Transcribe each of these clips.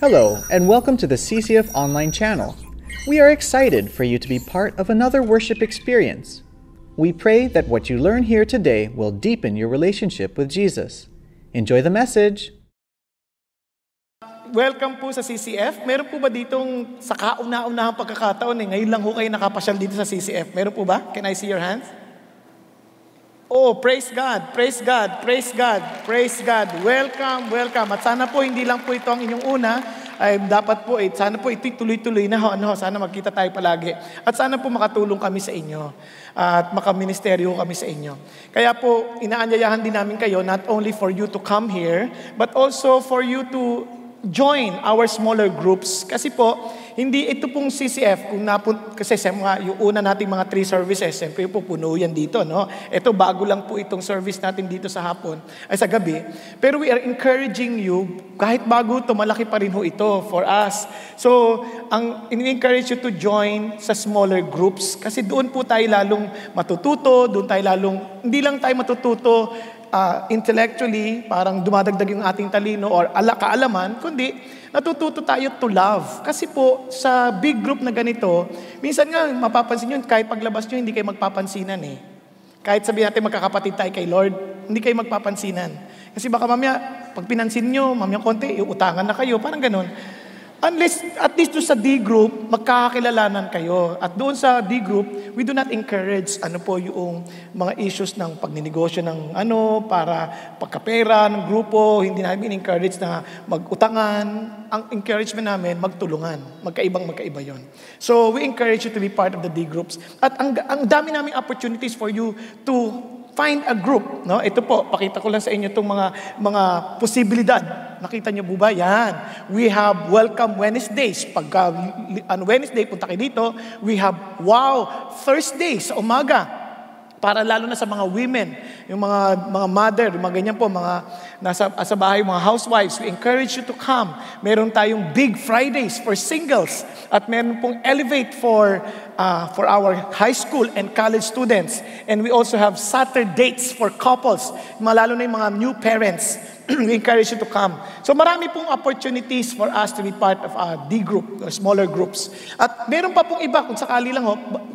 Hello, and welcome to the CCF Online channel. We are excited for you to be part of another worship experience. We pray that what you learn here today will deepen your relationship with Jesus. Enjoy the message! Welcome po sa CCF. Meron po ba ditong sa kauna-unahang pagkakataon ngayon lang ho kayo nakapasyal dito sa CCF? Meron po ba? Can I see your hands? Oh, praise God, praise God, praise God, praise God. Welcome, welcome. At sana po hindi lang po ito ang inyong una, ay dapat po sana po ito'y tuloy-tuloy na sana magkita tayo palagi. At sana po makatulong kami sa inyo at makaministeryo kami sa inyo. Kaya po inaanyayahan din namin kayo not only for you to come here, but also for you to join our smaller groups. Kasi po, hindi ito pong CCF, kasi sa yung una nating mga 3 services, siyempre po puno yan dito, no? Ito, bago lang po itong service natin dito sa hapon, ay sa gabi. Pero we are encouraging you, kahit bago ito, malaki pa rin ho ito for us. So, ang in-encourage you to join sa smaller groups, kasi doon po tayo lalong matututo, doon tayo lalong, hindi lang tayo matututo, intellectually, parang dumadagdag yung ating talino or kaalaman, kundi natututo tayo to love. Kasi po, sa big group na ganito, minsan nga, mapapansin nyo, kahit paglabas nyo, hindi kayo magpapansinan eh. Kahit sabihin natin magkakapatid tayo kay Lord, hindi kayo magpapansinan. Kasi baka mamaya, pag pinansin nyo, mamaya konti, utangan na kayo, parang ganun. Unless, at least doon sa D group, magkakakilalanan kayo. At doon sa D group, we do not encourage yung mga issues ng pagninegosyo ng para pagkapera ng grupo. Hindi namin encourage na magutangan. Ang encouragement namin, magtulungan. Magkaiba yon. So, we encourage you to be part of the D groups. At ang dami naming opportunities for you to find a group, no? Ito po, pakita ko lang sa inyo itong mga posibilidad. Nakita niyo po ba? Yan. We have Welcome Wednesdays. Pagka Wednesday, punta kayo dito. We have Wow Thursdays sa umaga. Para lalo na sa mga women, yung mga mother, mga ganyan po, mga nasa bahay, mga housewives, we encourage you to come. Meron tayong Big Fridays for singles at meron pong Elevate for our high school and college students. And we also have Saturdays for couples, lalo na yung mga new parents. We encourage you to come. So marami pong opportunities for us to be part of a D group or smaller groups. At meron pa pong iba, kung sakali lang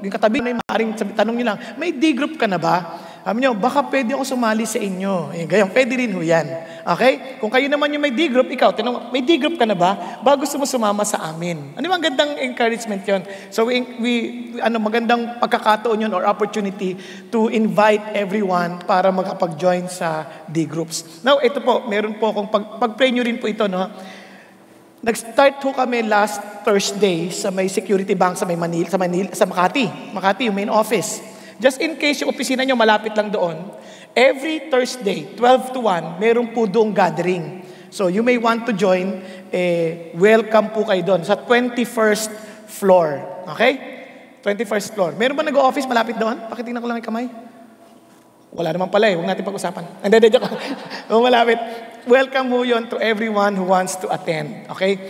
yung katabi na yung maaaring tanong nyo lang, may D group ka na ba? Sabi nyo, baka pwede ako sumali sa inyo. Ganyan, pwede rin ho yan. Okay? Kung kayo naman yung may D group, ikaw, tinanong, may D group ka na ba? Ba gusto mo sumama sa amin? Ano bang gandang encouragement yon? So magandang pagkakataon yun or opportunity to invite everyone para makapag-join sa D groups. Now, ito po, meron po akong pag-pray nyo rin po ito, no? Nag-start ho kami last Thursday sa may Security Bank sa Makati, yung main office. Just in case yung opisina nyo malapit lang doon, every Thursday, 12 to 1, meron po doong gathering. So you may want to join, welcome po kayo doon sa 21st floor. Okay? 21st floor. Meron ba nag-office malapit doon? Pakitingnan ko lang yung kamay. Wala naman pala huwag natin pag-usapan. Hindi, joke. Malapit. Welcome po yun to everyone who wants to attend. Okay?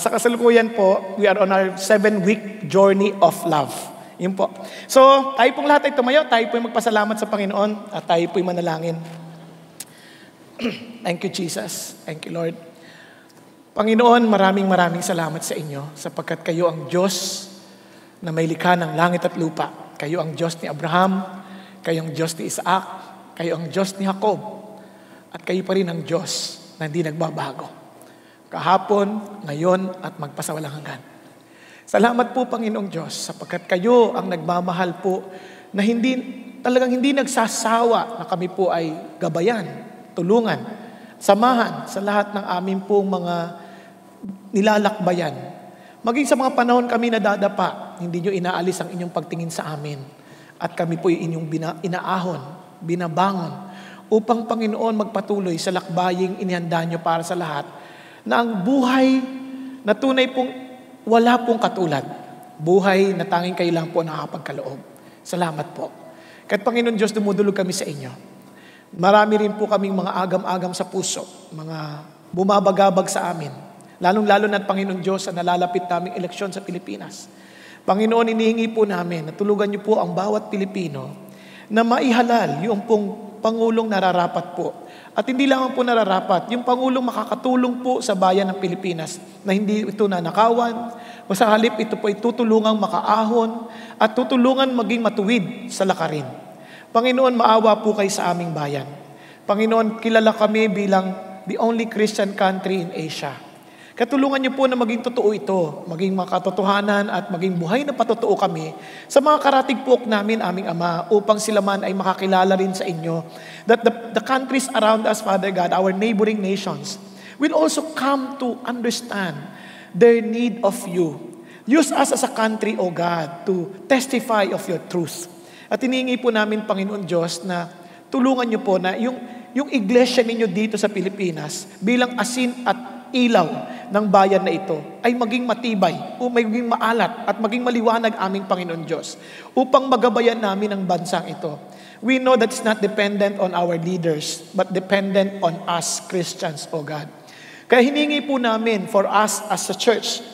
Sa kasalukuyan po, we are on our 7-week journey of love. Yun po. So, tayo pong lahat ay tumayo. Tayo po magpasalamat sa Panginoon at tayo po manalangin. Thank you, Jesus. Thank you, Lord. Panginoon, maraming salamat sa inyo sapagkat kayo ang Diyos na may likha ng langit at lupa. Kayo ang Diyos ni Abraham, kayo ang Diyos ni Isaac, kayo ang Diyos ni Jacob, at kayo pa rin ang Diyos na hindi nagbabago. Kahapon, ngayon, at magpasawalang hanggan. Salamat po, Panginoong Diyos, sapagkat kayo ang nagmamahal po na talagang hindi nagsasawa na kami po ay gabayan, tulungan, samahan sa lahat ng aming pong mga nilalakbayan. Maging sa mga panahon kami nadadapa, hindi nyo inaalis ang inyong pagtingin sa amin. At kami po inyong inaahon, binabangon, upang Panginoon magpatuloy sa lakbaying inihanda nyo para sa lahat, na ang buhay na tunay pong wala pong katulad. Buhay na tanging kayo lang po nakakapagkaloob. Salamat po. Kahit Panginoon Diyos, dumudulog kami sa inyo. Marami rin po kaming mga agam-agam sa puso, mga bumabagabag sa amin. Lalong-lalo na Panginoon Diyos sa nalalapit naming eleksyon sa Pilipinas. Panginoon, inihingi po namin na tulugan niyo po ang bawat Pilipino na maihalal yung pong Pangulong nararapat po At hindi lamang po nararapat, yung Pangulong makakatulong po sa bayan ng Pilipinas na hindi ito nanakawan, o sa halip ito po ay tutulungang makaahon at tutulungan maging matuwid sa lakarin. Panginoon, maawa po kayo sa aming bayan. Panginoon, kilala kami bilang the only Christian country in Asia. Katulungan niyo po na maging totoo ito, maging makatotohanan at maging buhay na patotoo kami sa mga karatigpok namin, aming Ama, upang sila man ay makakilala rin sa inyo. That the countries around us, Father God, our neighboring nations, will also come to understand their need of you. Use us as a country, O God, to testify of your truth. At hinihingi po namin, Panginoon Diyos, na tulungan niyo po na yung iglesia ninyo dito sa Pilipinas bilang asin at ilaw ng bayan na ito ay maging matibay o maging maalat at maging maliwanag aming Panginoon Diyos upang magabayan namin ang bansang ito. We know that it's not dependent on our leaders but dependent on us Christians, O God. Kaya hiningi po namin for us as a church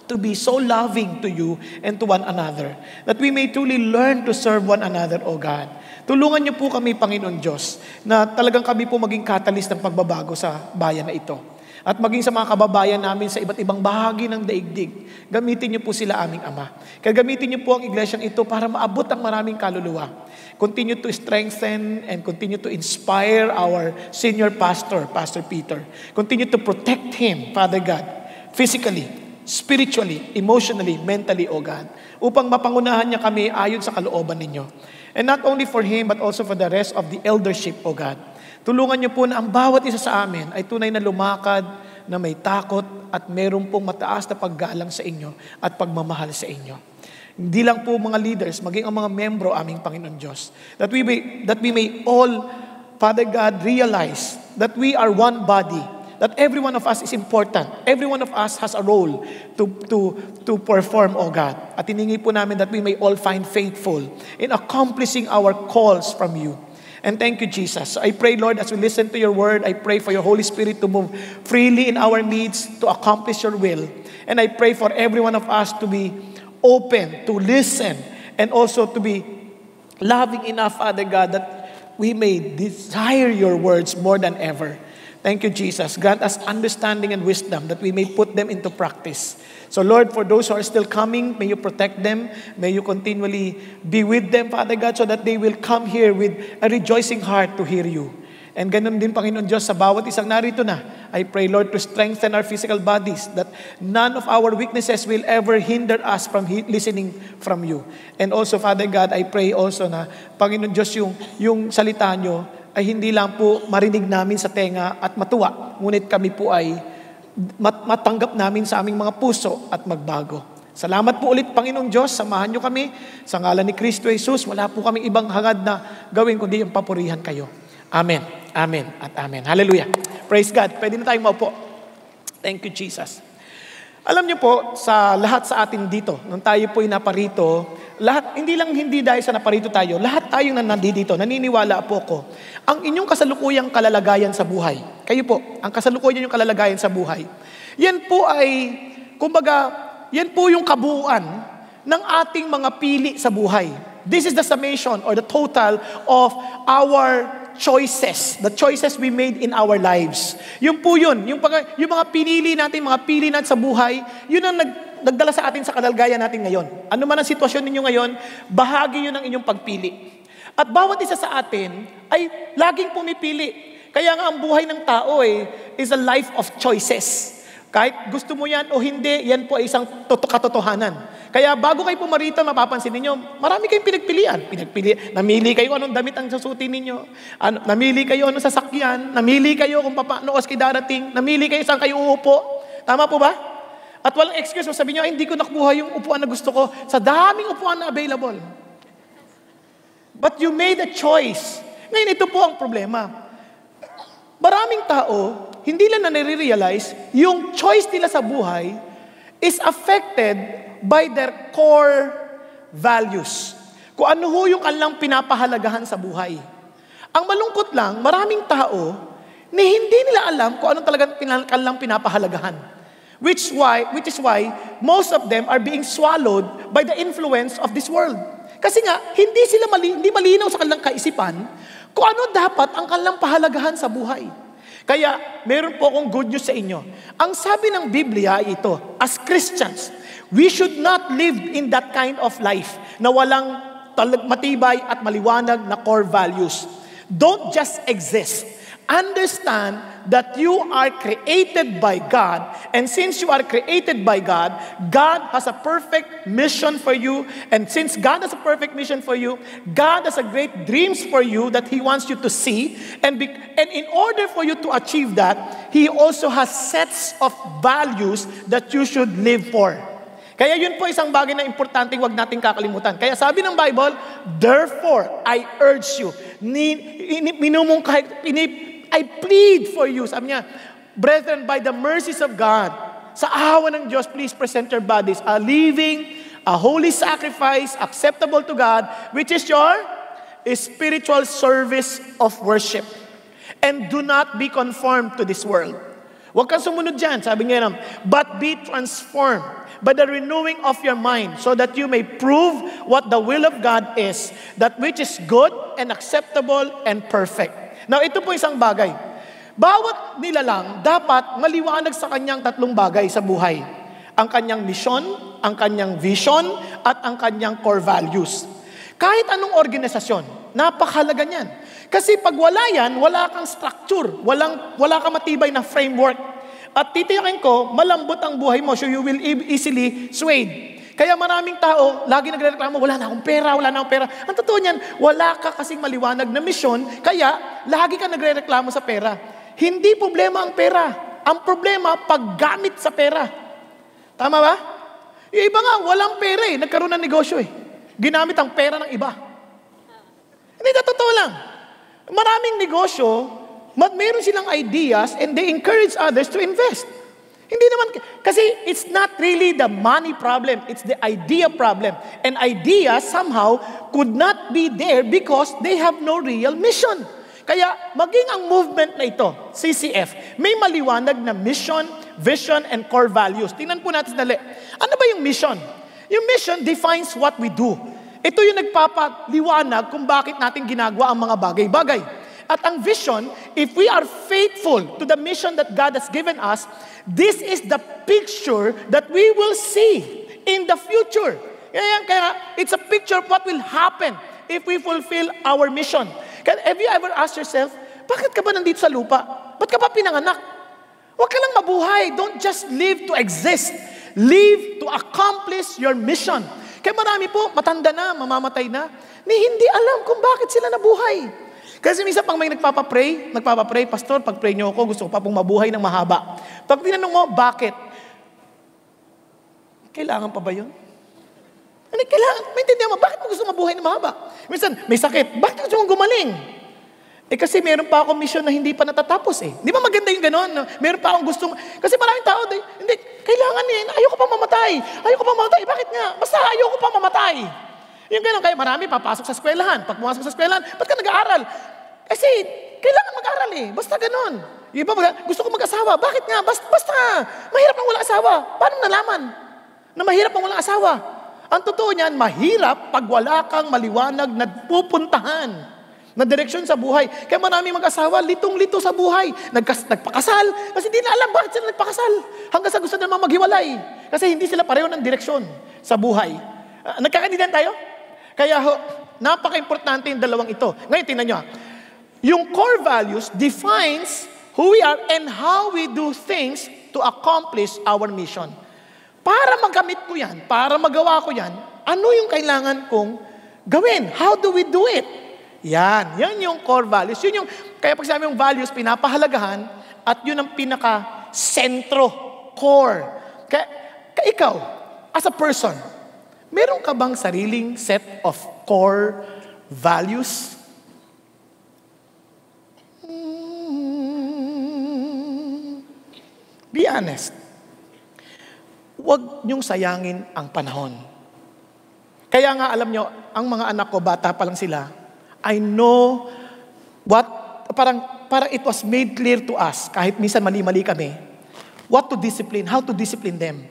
to be so loving to you and to one another that we may truly learn to serve one another, O God. Tulungan niyo po kami, Panginoon Diyos, na talagang kami po maging catalyst ng pagbabago sa bayan na ito. At maging sa mga kababayan namin sa iba't ibang bahagi ng daigdig, gamitin niyo po sila, aming Ama. Kaya gamitin niyo po ang iglesyang ito para maabot ang maraming kaluluwa. Continue to strengthen and continue to inspire our senior pastor, Pastor Peter. Continue to protect him, Father God, physically, spiritually, emotionally, mentally, O God, upang mapangunahan niya kami ayon sa kalooban ninyo. And not only for him, but also for the rest of the eldership, O God. Tulungan niyo po na ang bawat isa sa amin ay tunay na lumakad, na may takot at meron pong mataas na paggalang sa inyo at pagmamahal sa inyo. Hindi lang po mga leaders, maging ang mga membro aming Panginoon Diyos. That we may all, Father God, realize that we are one body, that every one of us is important. Every one of us has a role to perform, O God. At hiningi po namin that we may all find faithful in accomplishing our calls from you. And thank you, Jesus. I pray, Lord, as we listen to your word, I pray for your Holy Spirit to move freely in our midst to accomplish your will. And I pray for every one of us to be open, to listen, and also to be loving enough, Father God, that we may desire your words more than ever. Thank you, Jesus. Grant us understanding and wisdom that we may put them into practice. So, Lord, for those who are still coming, may you protect them. May you continually be with them, Father God, so that they will come here with a rejoicing heart to hear you. And ganun din, Panginoon Diyos, sa bawat isang narito na, I pray, Lord, to strengthen our physical bodies, that none of our weaknesses will ever hinder us from listening from you. And also, Father God, I pray also na, Panginoon Diyos, yung salita nyo, ay hindi lang po marinig namin sa tenga at matuwa, ngunit kami po ay matanggap namin sa aming mga puso at magbago. Salamat po ulit, Panginoong Diyos. Samahan niyo kami. Sa ngalan ni Kristo Jesus, wala po kaming ibang hangad na gawin kundi ang papurihan kayo. Amen. Amen at amen. Hallelujah. Praise God. Pwede na tayong maupo. Thank you, Jesus. Alam niyo po, sa lahat sa atin dito, nung tayo po'y naparito, lahat, hindi dahil sa naparito tayo, lahat tayong nandito, naniniwala po ko, ang inyong kasalukuyang kalalagayan sa buhay, kayo po, ang kasalukuyan yung kalalagayan sa buhay, yan po ay, kumbaga, yan po yung kabuuan ng ating mga pili sa buhay. This is the summation or the total of our choices, the choices we made in our lives. Yung po yun, yung mga pinili natin sa buhay, yun ang nagdala sa atin sa kalalagayan natin ngayon. Ano man ang sitwasyon ninyo ngayon, bahagi yun ng inyong pagpili. At bawat isa sa atin ay laging pumipili. Kaya nga ang buhay ng tao is a life of choices. Kahit gusto mo yan o hindi, yan po ay isang katotohanan. Kaya bago kayo pumarito, mapapansin ninyo, marami kayong pinagpilian. Namili kayo anong damit ang susutin ninyo. Namili kayo anong sasakyan. Namili kayo kung paano kayo darating. Namili kayo saan kayo uupo. Tama po ba? At walang excuse, sabi nyo, hindi ko nakuha yung upuan na gusto ko sa daming upuan na available. But you made a choice. Ngayon, ito po ang problema. Maraming tao, hindi lang na nare-realize, yung choice nila sa buhay is affected by their core values. Kung ano ho yung kanilang pinapahalagahan sa buhay. Ang malungkot lang, maraming tao na hindi nila alam kung anong talagang kanilang pinapahalagahan. Which is why most of them are being swallowed by the influence of this world. Kasi nga, hindi malinaw sa kanilang kaisipan Kung ano dapat ang kanilang pahalagahan sa buhay. Kaya, meron po akong good news sa inyo. Ang sabi ng Biblia ay ito, as Christians, we should not live in that kind of life na walang matibay at maliwanag na core values. Don't just exist. Understand that you are created by God, and since you are created by God, God has a perfect mission for you, and since God has a perfect mission for you, God has a great dreams for you that He wants you to see, and in order for you to achieve that, He also has sets of values that you should live for. Kaya yun po isang bagay na importante wag nating kakalimutan. Kaya sabi ng Bible, therefore, I urge you, I plead for you. Sabi niya, brethren, by the mercies of God, sa awa ng Diyos, please present your bodies a living, a holy sacrifice, acceptable to God, which is your spiritual service of worship. And do not be conformed to this world. Huwag kang sumunod dyan, sabi niya, but be transformed by the renewing of your mind, so that you may prove what the will of God is, that which is good and acceptable and perfect. Now, ito po isang bagay. Bawat nilalang dapat maliwanag sa kanyang tatlong bagay sa buhay. Ang kanyang mission, ang kanyang vision, at ang kanyang core values. Kahit anong organisasyon, napakahalaga niyan. Kasi pag wala yan, wala kang structure, wala kang matibay na framework. At titiyakin ko, malambot ang buhay mo, so you will easily swayed. Kaya maraming tao, lagi nagrereklamo, wala na akong pera. Ang totoo niyan, wala ka kasing maliwanag na misyon, kaya lagi ka nagrereklamo sa pera. Hindi problema ang pera. Ang problema, paggamit sa pera. Tama ba? Yung iba nga, walang pera nagkaroon ng negosyo Ginamit ang pera ng iba. Hindi na totoo lang. Maraming negosyo, meron silang ideas and they encourage others to invest. Hindi naman, kasi it's not really the money problem, it's the idea problem. And ideas somehow could not be there because they have no real mission. Kaya maging ang movement na ito, CCF, may maliwanag na mission, vision, and core values. Tingnan po natin dali. Ano ba yung mission? Yung mission defines what we do. Ito yung nagpapaliwanag kung bakit natin ginagawa ang mga bagay-bagay. At ang vision, if we are faithful to the mission that God has given us, this is the picture that we will see in the future. Kaya it's a picture of what will happen if we fulfill our mission. Have you ever asked yourself, bakit ka ba nandito sa lupa? Ba't ka ba pinanganak? Huwag ka lang mabuhay. Don't just live to exist. Live to accomplish your mission. Kaya marami po, matanda na, mamamatay na, hindi alam kung bakit sila nabuhay. Kasi minsan pang may nagpapapray, pastor, pag-pray niyo ako, gusto ko pa pong mabuhay ng mahaba. Pag tinanong mo, bakit? Kailangan pa ba yun? Kailangan, maintindihan mo, bakit mo gusto mabuhay ng mahaba? Minsan, may sakit, bakit gusto mong gumaling? Kasi meron pa akong mission na hindi pa natatapos Di ba maganda yung gano'n? Meron pa akong gustong, kasi maraming tao, hindi, kailangan ayoko pa mamatay. Bakit nga? Basta ayoko pa mamatay. Yung gano'n, kaya marami papasok sa eskwelahan. Pag pumasok sa eskwelahan, ba't ka nag-aaral? Kasi, kailangan mag-aral Basta gano'n. Yung iba, gusto ko mag-asawa. Bakit nga? Basta. Mahirap ang walang asawa. Paano nalaman na mahirap ang walang asawa? Ang totoo niyan, mahirap pag wala kang maliwanag na pupuntahan na direksyon sa buhay. Kaya maraming mag-asawa, litong-lito sa buhay. Nagpakasal, kasi hindi na alam bakit sila nagpakasal. Hanggang sa gusto naman maghiwalay. Kasi hindi sila pareho ng direksyon sa buhay. Nagkakaintindihan tayo? Kaya napaka-importante yung dalawang ito. Ngayon, tingnan nyo. Yung core values defines who we are and how we do things to accomplish our mission. Para magamit ko yan, para magawa ko yan, ano yung kailangan kong gawin? How do we do it? Yan yung core values. Yun yung, kaya pag sabi yung values, pinapahalagahan at yun ang pinaka-sentro, core. Kaya ikaw, as a person, meron ka bang sariling set of core values? Be honest. Huwag niyong sayangin ang panahon. Kaya nga alam niyo, ang mga anak ko, bata pa lang sila, I know parang it was made clear to us, kahit minsan mali-mali kami, how to discipline them.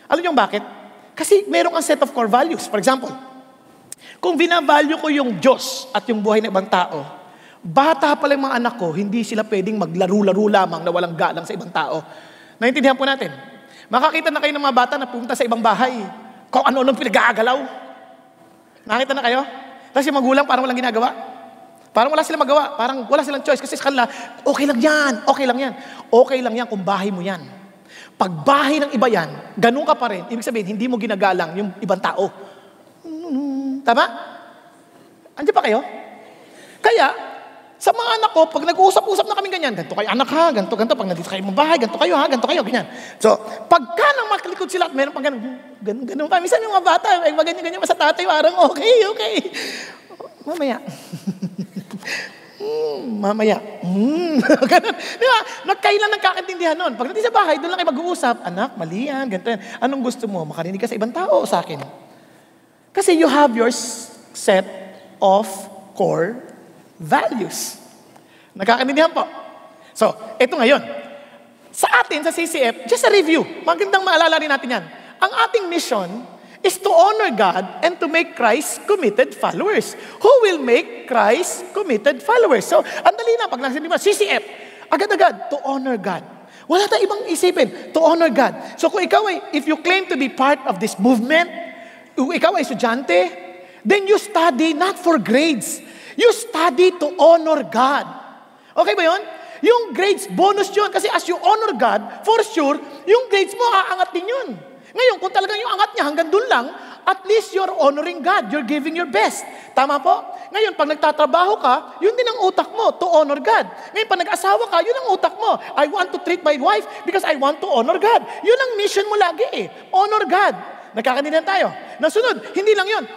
Alam niyo bakit? Kasi merong ang set of core values. For example, kung binavalue ko yung Diyos at yung buhay ng ibang tao, Bata pa lang mga anak ko, hindi sila pwedeng maglaro-laro lamang na walang galang sa ibang tao. Naintindihan po natin. Makakita na kayo ng mga bata na pumunta sa ibang bahay. Kung ano-anong pinag-aagalaw. Nakita na kayo? Tapos yung magulang parang walang ginagawa. Parang wala silang magawa. Parang wala silang choice. Kasi sa kanila, okay lang yan. Okay lang yan. Okay lang yan kung bahay mo yan. Pag bahay ng iba yan, ganun ka pa rin. Ibig sabihin, hindi mo ginagalang yung ibang tao. Tama? Andiyan pa kayo? Kaya, sa mga anak ko, pag nag-uusap-usap na kami ganyan, ganito kayo anak ha, ganito, pag nandito kayo mong bahay, ganito kayo ha, ganito kayo, ganyan. So, pagka nang makalikod sila at meron pang ganun pa. Minsan yung mga bata, ay ganyan sa tatay, parang okay. Mamaya. Mamaya. Ganun. Di ba? Kailan nagkakaintindihan nun? Pag nandito sa bahay, doon lang kayo mag-uusap. Anak, mali yan, ganito yan. Anong gusto mo? Makarinig ka sa ibang tao o sa akin? Kasi you have your set of core values. Nakakaintindihan po? So, ito ngayon. Sa atin, sa CCF, just a review. Magandang maalala rin natin yan. Ang ating mission is to honor God and to make Christ committed followers. Who will make Christ committed followers? So, andali na, pag nasabi mo, CCF, agad-agad, to honor God. Wala tayong ibang isipin, to honor God. So, kung ikaw ay, if you claim to be part of this movement, kung ikaw ay estudyante, then you study not for grades. You study to honor God. Okay ba yun? Yung grades, bonus yun. Kasi as you honor God, for sure, yung grades mo, aangat din yun. Ngayon, kung talagang yung angat niya hanggang dun lang, at least you're honoring God. You're giving your best. Tama po? Ngayon, pag nagtatrabaho ka, yun din ang utak mo, to honor God. Ngayon, pag nag-asawa ka, yun ang utak mo. I want to treat my wife because I want to honor God. Yun ang mission mo lagi eh. Honor God. Nagkakanindihan tayo. Nasunod, hindi lang yun.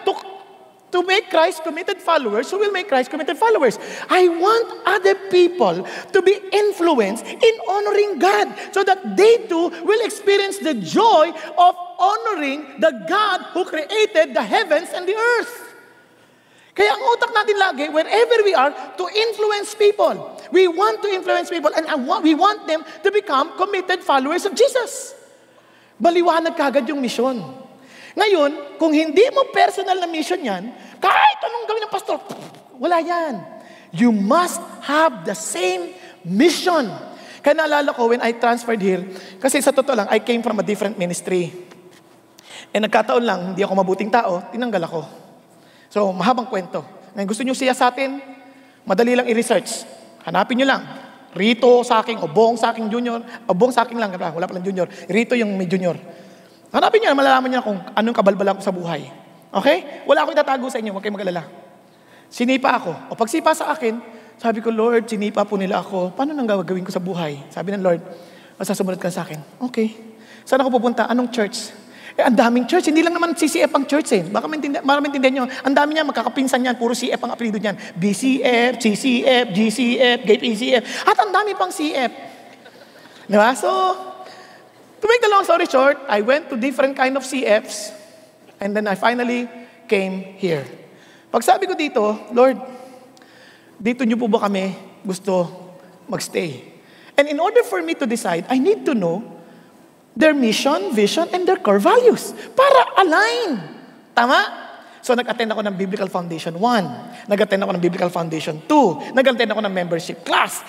To make Christ committed followers, who will make Christ committed followers? I want other people to be influenced in honoring God so that they too will experience the joy of honoring the God who created the heavens and the earth. Kaya ang utak natin lagi, wherever we are, to influence people. We want to influence people and we want them to become committed followers of Jesus. Baliwanag kagad yung misyon. Ngayon, kung hindi mo personal na mission yan, kahit anong gawin ng pastor, wala yan. You must have the same mission. Kaya naalala ko when I transferred here, kasi sa totoo lang, I came from a different ministry. Nagkataon lang, hindi ako mabuting tao, tinanggal ako. So, mahabang kwento. Ngayon, gusto nyo siya sa atin, madali lang i-research. Hanapin nyo lang. Rito sa akin, o Bong sa akin junior, o Bong sa akin lang, wala palang junior. Rito yung may junior. Hanapin nyo, malalaman nyo kung anong kabalbalan ko sa buhay. Okay? Wala akong itatago sa inyo, huwag kayong mag-alala. Sinipa ako. O pagsipa sa akin, sabi ko, Lord, sinipa po nila ako. Paano nang gagawin ko sa buhay? Sabi ng Lord, masasamunod ka sa akin. Okay. Saan ako pupunta? Anong church? Ang daming church. Hindi lang naman CCF ang church eh. Baka maintindihan nyo. Ang dami niya, magkakapinsan yan. Puro CF ang apelido niyan. BCF, CCF, GCF, GPCF. At ang dami pang CF. Diba? So, to make the long story short, I went to different kind of CFs and then I finally came here. Pag sabi ko dito, Lord, dito niyo po ba kami gusto magstay? And in order for me to decide, I need to know their mission, vision, and their core values para align. Tama? So, nag-attend ako ng Biblical Foundation 1. Nag-attend ako ng Biblical Foundation 2. Nag-attend ako ng membership class.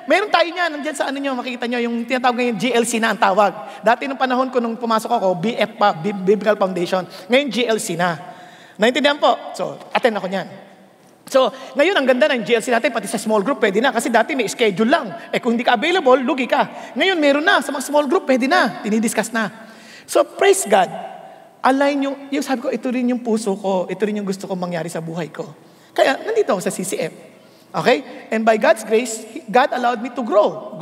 Meron tayo niyan, nandiyan sa ano nyo, makikita nyo, yung tinatawag ngayon GLC na ang tawag. Dati nung panahon ko, nung pumasok ako, BF pa, Biblical Foundation. Ngayon GLC na. Naintindihan po? So, attend ako niyan. So, ngayon, ang ganda ng GLC natin, pati sa small group, pwede na. Kasi dati may schedule lang. Kung hindi ka available, lugi ka. Ngayon, meron na. Sa mga small group, pwede na. Tinidiscuss na. So, praise God. Align yung sabi ko, ito rin yung puso ko, ito rin yung gusto kong mangyari sa buhay ko. Kaya, nandito ako sa CCF. Okay? And by God's grace, God allowed me to grow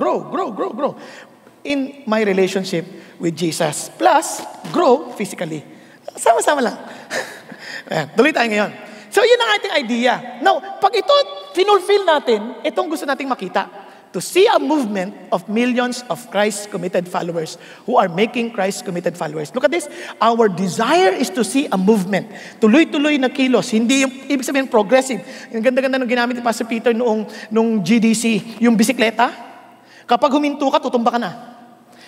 in my relationship with Jesus. Plus, grow physically. Sama-sama lang. Ayan, tuloy tayo ngayon. So, yun ang ating idea. Now, pag ito, finulfill natin, itong gusto nating makita. To see a movement of millions of Christ-committed followers who are making Christ-committed followers. Look at this. Our desire is to see a movement. Tuloy-tuloy na kilos. Hindi yung, ibig sabihin, progressive. Yung ganda-ganda nung ginamit ni Pastor Peter nung GDC, yung bisikleta. Kapag huminto ka, tutumba ka na.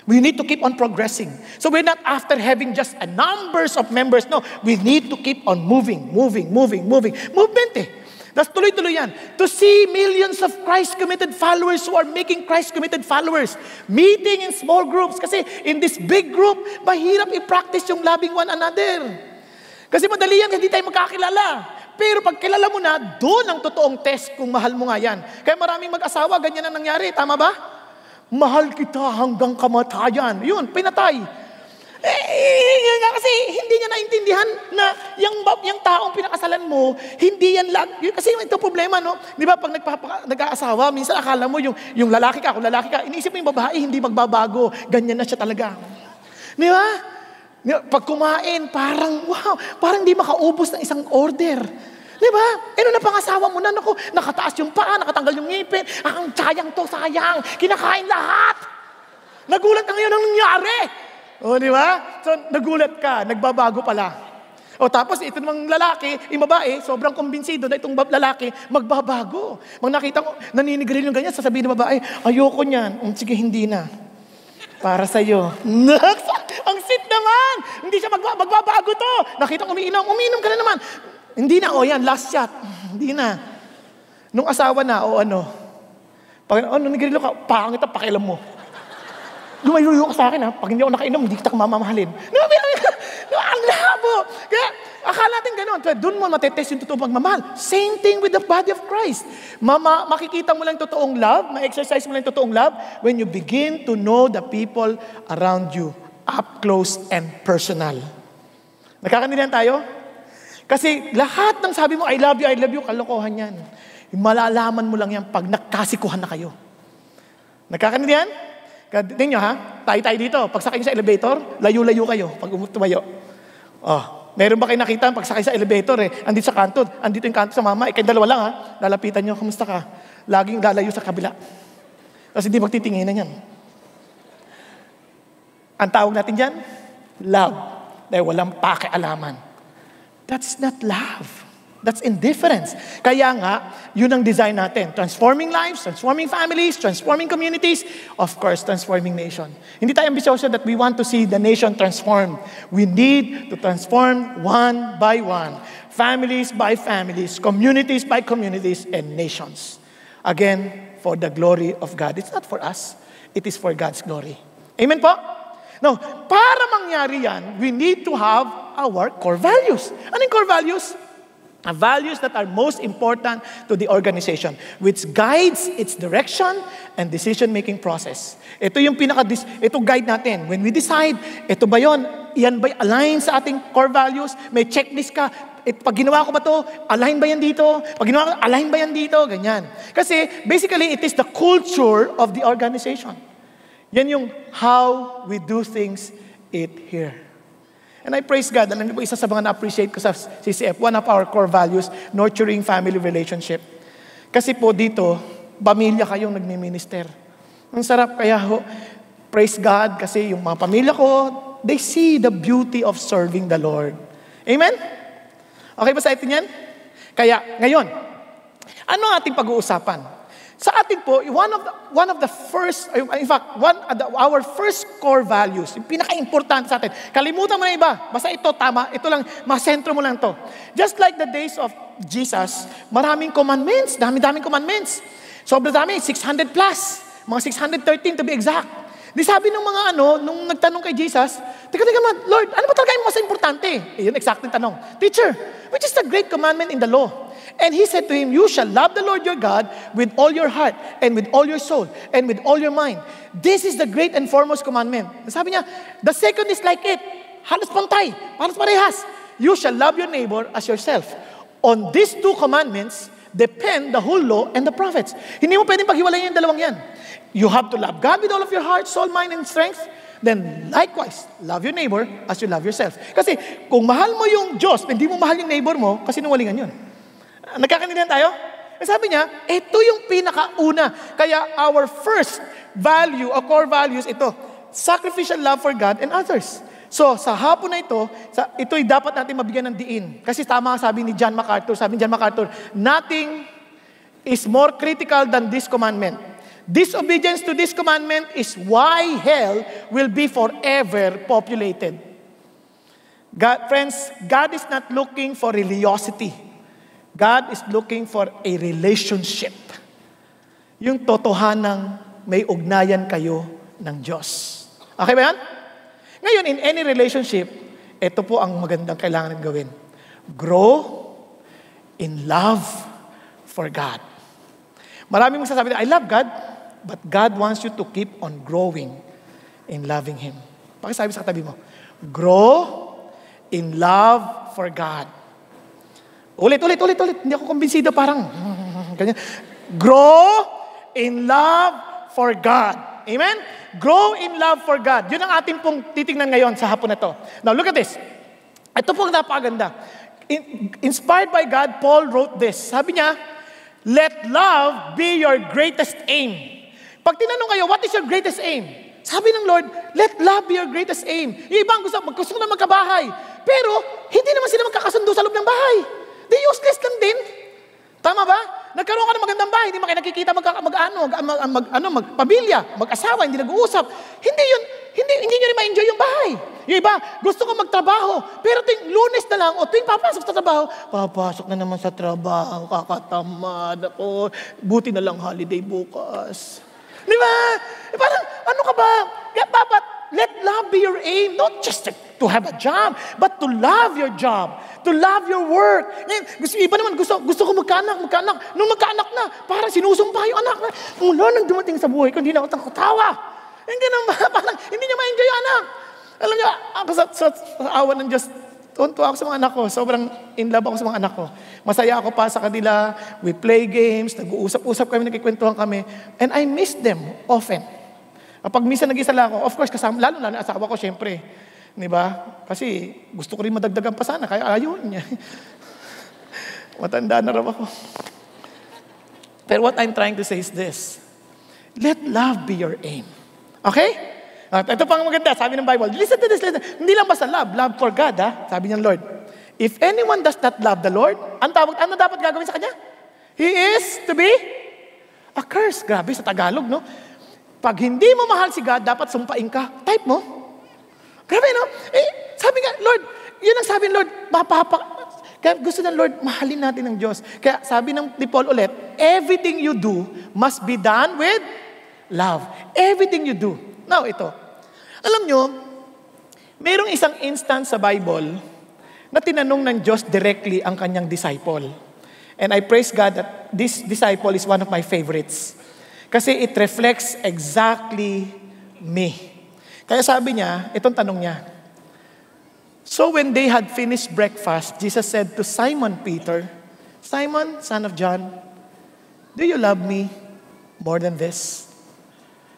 We need to keep on progressing. So we're not after having just a numbers of members. No, we need to keep on moving. Movement eh. Tapos tuloy-tuloy yan. To see millions of Christ-committed followers who are making Christ-committed followers. Meeting in small groups. Kasi in this big group, mahirap i-practice yung loving one another. Kasi madali yan, hindi tayo magkakilala. Pero pag kilala mo na, doon ang totoong test kung mahal mo nga yan. Kaya maraming mag-asawa, ganyan ang nangyari. Tama ba? Mahal kita hanggang kamatayan. Yun, pinatay. Kasi hindi niya naintindihan na yung taong pinakasalan mo, hindi yan kasi ito problema, no? Di ba, pag nag-aasawa, minsan akala mo yung lalaki ka, kung lalaki ka, iniisip mo yung babae, hindi magbabago. Ganyan na siya talaga. Di ba? Pag kumain, parang di makaubos ng isang order. Di ba? Nung napangasawa mo na, nakataas yung paa, nakatanggal yung ngipin, ang sayang to, sayang, kinakain lahat. Nagulat ka ngayon ang nangyari. O, di ba? So, nagulat ka, nagbabago pala. O, tapos ito namang lalaki, yung babae, sobrang kumbinsido na itong lalaki, magbabago. Pag nakita ko, naninigril yung ganyan, sasabihin ng babae, ayoko niyan. Sige, hindi na. Para sa'yo. Ang sweet naman! Hindi siya magbabago to. Nakita ko umiinom ka na naman. Hindi na, yan, last shot. Hindi na. Nung asawa na, pag nanigrilo ka, pangit ang pakialam mo. Lumayo ka sa akin, ha? Pag hindi ako nakainom, hindi kita mamamahalin. Ang labo! Kaya, akala natin gano'n. Doon mo matetest yung totoong pagmamahal. Same thing with the body of Christ. Makikita mo lang totoong love, ma-exercise mo lang totoong love when you begin to know the people around you, up close and personal. Nakakanindihan tayo? Kasi lahat ng sabi mo, I love you, kalokohan yan. Malalaman mo lang yan pag nagkasikuhan na kayo. Nakakanindihan? Tingnan nyo, ha? Tayo dito. Pagsakay nyo sa elevator, layo-layo kayo pag tumayo. Meron ba kayo nakita pagsakay sa elevator, andito sa kanto, andito yung kanto sa mama, kayong dalawa lang, ha? Lalapitan nyo, kamusta ka? Laging lalayo sa kabila. Kasi hindi magtitinginan yan. Ang tawag natin dyan, love. Dahil walang pakialaman. That's not love. That's indifference. Kaya nga, yun ang design natin. Transforming lives, transforming families, transforming communities, of course, transforming nation. Hindi tayo ambisyoso that we want to see the nation transformed. We need to transform one by one. Families by families, communities by communities, and nations. Again, for the glory of God. It's not for us. It is for God's glory. Amen po? Now, para mangyari yan, we need to have our core values. Anong core values? Values that are most important to the organization, which guides its direction and decision-making process. Ito yung ito guide natin. When we decide, ito ba yun? Yan ba align sa ating core values? May checklist ka. Pag ginawa ko ba to, align ba yan dito? Pag ginawa ko, align ba yan dito? Ganyan. Kasi basically, it is the culture of the organization. Yan yung how we do things here. And I praise God. Alam niyo po, isa sa mga na-appreciate ko sa CCF, one of our core values, nurturing family relationship. Kasi po dito, pamilya kayong nagmi-minister. Ang sarap kaya praise God kasi yung mga pamilya ko, they see the beauty of serving the Lord. Amen? Okay ba sa atin yan? Kaya, ngayon, ano ating pag-uusapan? Sa atin po, one of the first, in fact, our first core values, yung pinaka-importante sa atin. Kalimutan mo na iba. Basta ito, tama. Ito lang, masentro mo lang to. Just like the days of Jesus, maraming commandments, daming commandments. Sobrang dami, 600 plus. Mga 613 to be exact. Di sabi nung mga nung nagtanong kay Jesus, Teka, Lord, ano ba talaga yung mas importante? Yun, exact yung tanong. Teacher, which is the great commandment in the law? And he said to him, you shall love the Lord your God with all your heart and with all your soul and with all your mind. This is the great and foremost commandment. Sabi niya, the second is like it. Halos pantay, halos parehas. You shall love your neighbor as yourself. On these two commandments depend the whole law and the prophets. Hindi mo pwedeng paghiwalayin yung dalawang yan. You have to love God with all of your heart, soul, mind, and strength. Then likewise, love your neighbor as you love yourself. Kasi kung mahal mo yung Diyos, hindi mo mahal yung neighbor mo, kasi nungalingan yun. Nagkakaintindihan tayo? Sabi niya, ito yung pinakauna. Kaya our first value or core values, ito, sacrificial love for God and others. So, sa hapon na ito'y dapat natin mabigyan ng diin. Kasi tama ang sabi ni John MacArthur, nothing is more critical than this commandment. Disobedience to this commandment is why hell will be forever populated. God, friends, God is not looking for religiosity. God is looking for a relationship. Yung totohanang may ugnayan kayo ng Diyos. Okay ba yan? Ngayon, in any relationship, ito po ang magandang kailangan gawin. Grow in love for God. Maraming magsasabi na, I love God, but God wants you to keep on growing in loving Him. Pakisabi sa katabi mo, grow in love for God. Ulit. Hindi ako kumbinsido, parang, ganyan. Grow in love for God. Amen? Grow in love for God. Yun ang ating pong titingnan ngayon sa hapon na to. Now, look at this. Ito pong napakaganda. Inspired by God, Paul wrote this. Sabi niya, let love be your greatest aim. Pag tinanong kayo, what is your greatest aim? Sabi ng Lord, let love be your greatest aim. Yung ibang gusto na magkabahay. Pero, hindi naman sila magkakasundo sa loob ng bahay. Di useless lang din. Tama ba? Nagkaroon ka ng magandang bahay, hindi mo kayo nakikita magpamilya, mag-asawa, hindi nag-uusap. Hindi nyo rin ma-enjoy yung bahay. Yung iba, gusto ko magtrabaho, pero tuwing Lunes na lang, o tuwing papasok sa trabaho, papasok na naman sa trabaho, kakatamad ako, buti na lang holiday bukas. Di ba? Parang, ano ka ba? Dapat, let love be your aim. Not just to have a job, but to love your job. To love your work. Ngayon, iba naman, gusto ko magkaanak. Nung magkaanak na, parang sinusumpa yung anak na, mula nang dumating sa buhay ko, hindi na ako katawa. Hindi naman, parang, hindi niya ma-enjoy yung anak. Alam niyo, ako sa awa ng Diyos, tuntua ako sa mga anak ko. Sobrang in love ako sa mga anak ko. Masaya ako pa sa kanila. We play games, nag-uusap-usap kami, nagkikwentuhan kami. And I miss them often. Kapag minsan nag-isa lang ako, of course, kasama, lalo na asawa ko, syempre. Di ba? Kasi gusto ko rin madagdagan pa sana, kaya ayaw niya. Matanda na raw ako. Pero what I'm trying to say is this. Let love be your aim. Okay? At ito pang maganda, sabi ng Bible, listen to this, listen. Hindi lang basta love for God, ha? Sabi ng Lord. If anyone does not love the Lord, ano dapat gagawin sa kanya? He is to be accursed. Grabe sa Tagalog, no? Pag hindi mo mahal si God, dapat sumpain ka. Type mo. Grabe, no? Sabi nga, Lord, yun ang sabi ng Lord, kaya gusto ng Lord, mahalin natin ng Diyos. Kaya sabi ng ni Paul ulit, everything you do must be done with love. Everything you do. Now, ito. Alam nyo, mayroong isang instance sa Bible na tinanong ng Diyos directly ang kanyang disciple. And I praise God that this disciple is one of my favorites. Kasi it reflects exactly me. Kaya sabi niya, itong tanong niya. So when they had finished breakfast, Jesus said to Simon Peter, Simon, son of John, do you love me more than this?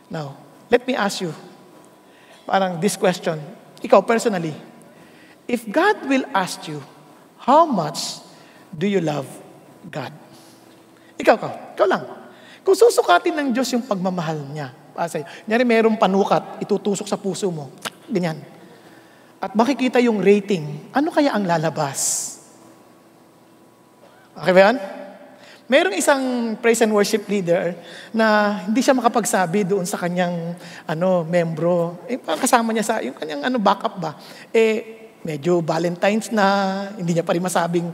Now, let me ask you, parang this question, ikaw personally, if God will ask you, how much do you love God? Ikaw lang. Kung susukatin ng Diyos yung pagmamahal niya, kunyari merong panukat, itutusok sa puso mo, ganyan. At makikita yung rating, ano kaya ang lalabas? Okay ba yan? Merong isang praise and worship leader na hindi siya makapagsabi doon sa kanyang membro. Kasama niya sa yung kanyang backup ba. Medyo Valentine's na, hindi niya pa rin masabing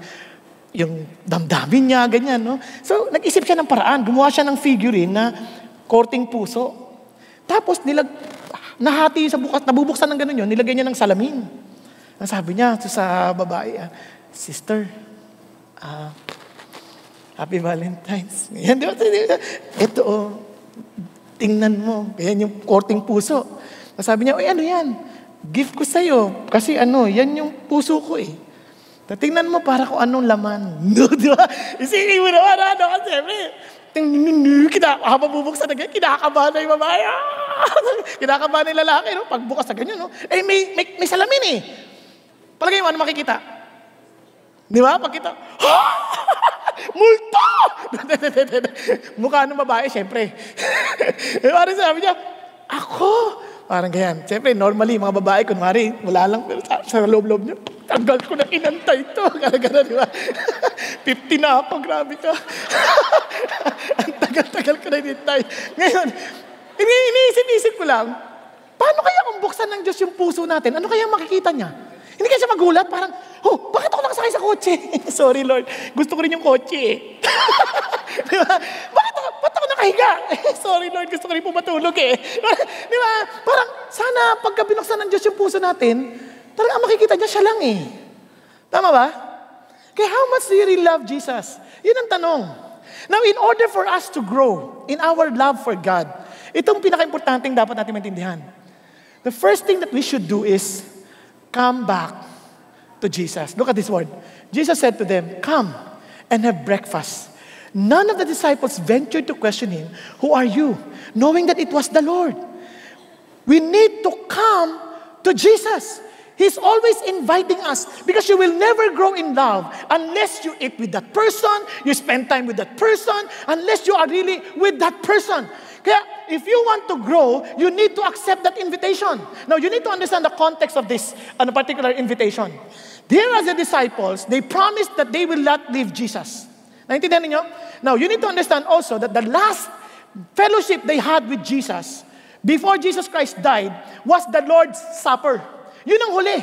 yung damdamin niya, ganyan, no? So, nag-isip siya ng paraan. Gumawa siya ng figurine na korting puso. Tapos, nahati sa bukas, nabubuksan ng gano'n yun, nilagay niya ng salamin. Sabi niya sa babae, Sister, Happy Valentine's. Yan, di ba? Ito, tingnan mo. Yan yung korting puso. Sabi niya, ano yan? Gift ko sa'yo. Kasi yan yung puso ko eh. Tingnan mo para kung anong laman. No, di ba? Isipin mo naman, kasi habang bubuksan na ganyan, kinakabahan na yung babae. Kinakabahan na yung lalaki, no? Pagbukas na ganyan, no? May salamin eh. Palagay mo, ano makikita? Di ba? Pagkita, multo! Mukha ng babae, syempre. Parang sabi niya, ako! Parang ganyan. Siyempre, normally, mga babae, kunwari, wala lang, pero sa loob-loob niyo, tagal ko na inantay ito. Gano'n, di ba? 50 na ako, grabe ka. Ang tagal-tagal ko na inantay. Ngayon, iniisip-isip ko lang, paano kaya kung buksan ng Diyos yung puso natin? Ano kaya makikita niya? Hindi kaya siya magulat? Parang, bakit ako nakasakay sa kotse? Sorry, Lord. Gusto ko rin yung kotse eh. Di ba? Ba't ako nakahiga? Sorry, Lord. Gusto ko rin po matulog eh. Di ba? Parang sana pagka binuksan ng Diyos yung puso natin, talagang makikita niya siya lang eh. Tama ba? Kaya how much do you really love Jesus? Yun ang tanong. Now, in order for us to grow in our love for God, itong pinaka-importanting dapat natin maintindihan. The first thing that we should do is come back to Jesus. Look at this word. Jesus said to them, come and have breakfast. None of the disciples ventured to question him, who are you? Knowing that it was the Lord. We need to come to Jesus. He's always inviting us because you will never grow in love unless you eat with that person, you spend time with that person, unless you are really with that person. Kaya, if you want to grow, you need to accept that invitation. Now, you need to understand the context of this particular invitation. There as the disciples, they promised that they will not leave Jesus. Naintindihan niyo? Now, you need to understand also that the last fellowship they had with Jesus, before Jesus Christ died, was the Lord's Supper. Yun ang huli.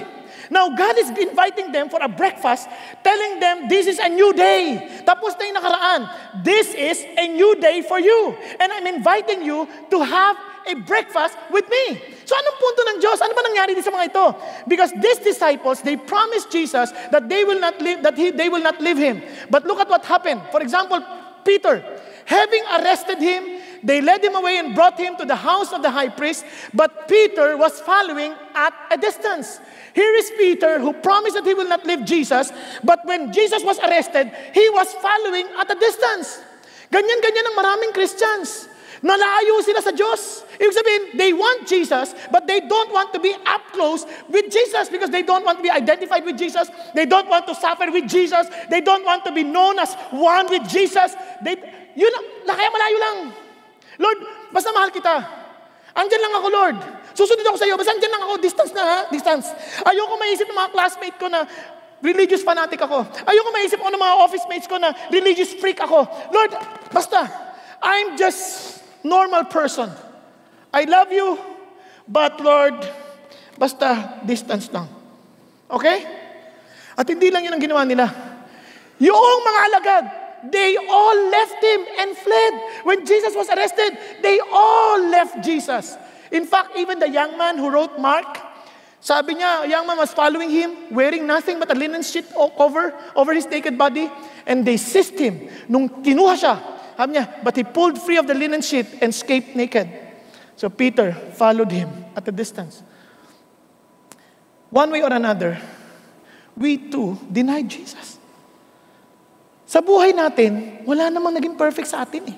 Now, God is inviting them for a breakfast, telling them, this is a new day. Tapos na yung nakaraan. This is a new day for you. And I'm inviting you to have a breakfast with me. So, anong punto ng Diyos? Ano ba nangyari din sa mga ito? Because these disciples, they promised Jesus that they will not leave him. But look at what happened. For example, Peter, having arrested him, they led him away and brought him to the house of the high priest, but Peter was following at a distance. Here is Peter who promised that he will not leave Jesus, but when Jesus was arrested, he was following at a distance. Ganyan-ganyan ang maraming Christians. Nalayo sila sa Diyos. Ibig sabihin, they want Jesus, but they don't want to be up close with Jesus because they don't want to be identified with Jesus. They don't want to suffer with Jesus. They don't want to be known as one with Jesus. Kaya malayo lang. Lord, basta mahal kita. Andyan lang ako, Lord. Susunod ako sa iyo. Basta andyan lang ako. Distance na, ha? Distance. Ayoko maisip ng mga classmate ko na religious fanatic ako. Ayoko maisip ko ng mga office mates ko na religious freak ako. Lord, basta, I'm just normal person. I love you, but Lord, basta distance lang. Okay? At hindi lang yun ang ginawa nila. Yung mga alagad, they all left him and fled. When Jesus was arrested, they all left Jesus. In fact, even the young man who wrote Mark, sabi niya, young man was following him, wearing nothing but a linen sheet over his naked body, and they seized him. Nung kinuha siya, sabi niya, but he pulled free of the linen sheet and escaped naked. So Peter followed him at a distance. One way or another, we too denied Jesus. Sa buhay natin, wala namang naging perfect sa atin eh.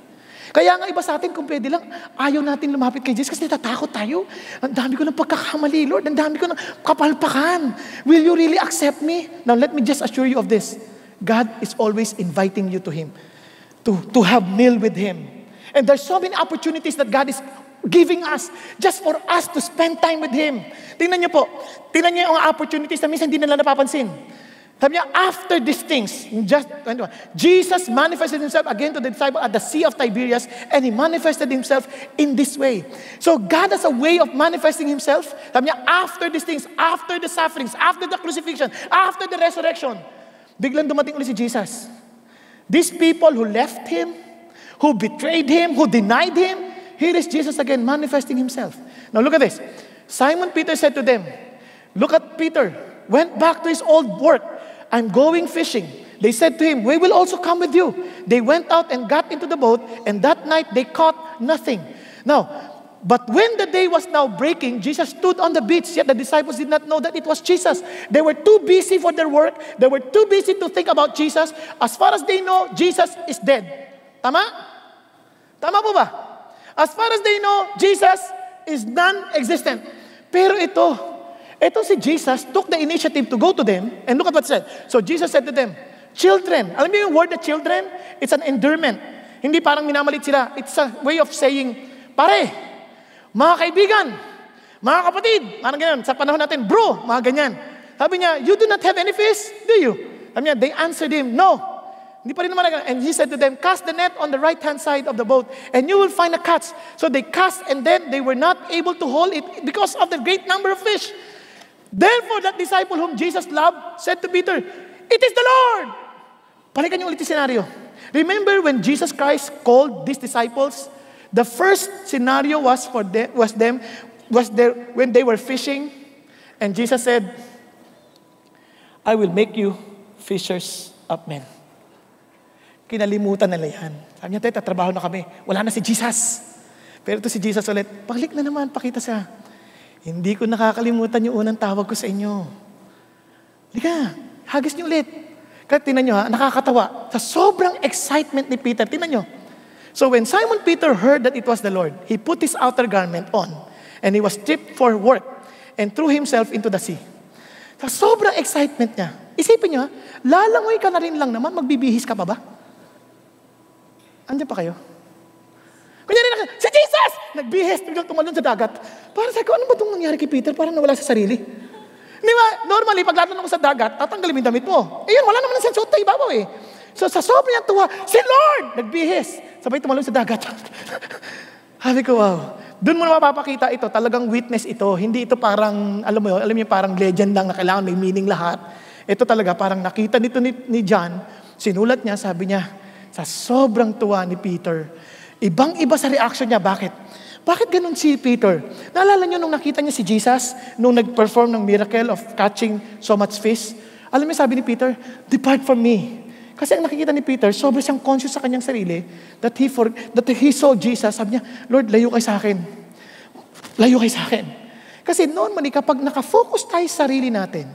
Kaya nga iba sa atin, kung pwede lang, ayaw natin lumapit kay Jesus kasi natatakot tayo. Ang dami ko ng pagkakamali, Lord. Ang dami ko ng kapalpakan. Will you really accept me? Now, let me just assure you of this. God is always inviting you to Him, to have meal with Him. And there's so many opportunities that God is giving us just for us to spend time with Him. Tingnan niyo po. Tingnan niyo yung opportunities na minsan hindi nila napapansin. Sabi niya, after these things, Jesus manifested Himself again to the disciples at the Sea of Tiberias, and He manifested Himself in this way. So God has a way of manifesting Himself. Sabi niya, after these things, after the sufferings, after the crucifixion, after the resurrection, biglang dumating ulit si Jesus. These people who left Him, who betrayed Him, who denied Him, here is Jesus again manifesting Himself. Now look at this. Simon Peter said to them, look at Peter, went back to his old work. I'm going fishing. They said to him, we will also come with you. They went out and got into the boat, and that night they caught nothing. Now, but when the day was now breaking, Jesus stood on the beach, yet the disciples did not know that it was Jesus. They were too busy for their work. They were too busy to think about Jesus. As far as they know, Jesus is dead. Tama? Tama po ba? As far as they know, Jesus is non-existent. Pero ito si Jesus took the initiative to go to them, and look at what said. So Jesus said to them, children. Alam niyo yung word na children? It's an endearment. Hindi parang minamalit sila. It's a way of saying, pare, mga kaibigan, mga kapatid, parang ganyan. Sa panahon natin, bro, mga ganyan. Sabi niya, you do not have any fish, do you? Sabi niya, they answered him, no. Hindi pa rin naman. And he said to them, cast the net on the right-hand side of the boat, and you will find a catch. So they cast, and then they were not able to hold it because of the great number of fish. Therefore, that disciple whom Jesus loved said to Peter, "It is the Lord!" Balikan niyo ulit yung scenario. Remember when Jesus Christ called these disciples? The first scenario was when they were fishing, and Jesus said, "I will make you fishers of men." Kinalimutan nila yan. Sabi niya, tatrabaho na kami. Wala na si Jesus. Pero ito si Jesus ulit, "Paklik na naman, pakita siya. Hindi ko nakakalimutan yung unang tawag ko sa inyo." Halika, hagis niyo ulit. Kaya tinan nyo nakakatawa. Sa sobrang excitement ni Peter, tinan nyo. So when Simon Peter heard that it was the Lord, he put his outer garment on, and he was stripped for work, and threw himself into the sea. Sa sobrang excitement niya, isipin nyo lalangoy ka na rin lang naman, magbibihis ka pa ba? Andiyan pa kayo? Kunyari na, si Jesus! Nagbihis, biglang tumalon sa dagat. Para sa ko, ano ba itong nangyari kay Peter? Parang nawala sa sarili. Di ba? Normally, pag latanong mo sa dagat, tatanggalin mo yung damit mo. Ayun, wala naman ang sensuot na ibabaw eh. So sa sobrang tuwa, si Lord! Nagbihis. Sabay tumalon sa dagat. Sabi ko, wow. Doon mo na mapapakita ito, talagang witness ito. Hindi ito parang, alam mo parang legend lang na kailangan may meaning lahat. Ito talaga, parang nakita nito ni John, sinulat niya, sabi niya, sa sobrang tuwa ni Peter, ibang-iba sa reaction niya. Bakit? Bakit ganun si Peter? Naalala niyo nung nakita niya si Jesus, nung nag-perform ng miracle of catching so much fish? Alam niyo sabi ni Peter, "Depart from me." Kasi ang nakikita ni Peter, sobrang siyang conscious sa kanyang sarili that he saw Jesus. Sabi niya, "Lord, layo kayo sa akin. Layo kayo sa akin." Kasi normally, kapag nakafocus tayo sa sarili natin,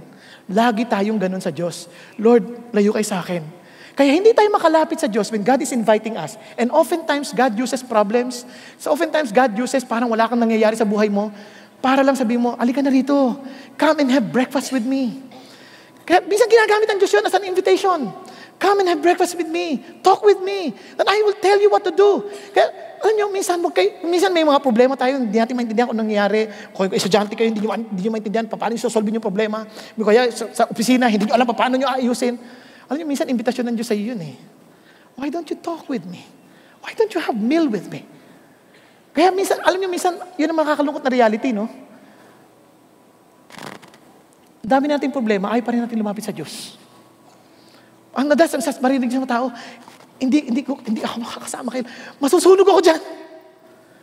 lagi tayong ganun sa Diyos. "Lord, layo kayo sa akin." Kaya hindi tayo makalapit sa Diyos when God is inviting us. And oftentimes, God uses problems. So oftentimes, God uses parang wala kang nangyayari sa buhay mo para lang sabihin mo, "Alika na rito. Come and have breakfast with me." Kaya minsan ginagamit ang Diyos yun as an invitation. "Come and have breakfast with me. Talk with me. And I will tell you what to do." Kaya, alam nyo, minsan may mga problema tayo, hindi natin maintindihan kung nangyayari. Kung estudyante kayo, hindi nyo maintindihan paano nyo sosolve yung problema. Kaya sa opisina, hindi nyo alam paano nyo ayusin. Alam niyo, minsan imbitasyon ng Diyos sa iyo yun eh. "Why don't you talk with me? Why don't you have meal with me?" Kaya minsan, alam niyo, minsan, yun ang makakalungkot na reality, no? Dami nating problema, ayaw pa rin natin lumapit sa Diyos. Ang nadas, marinig sa mga tao, hindi ako makakasama kayo. Masusunog ako dyan.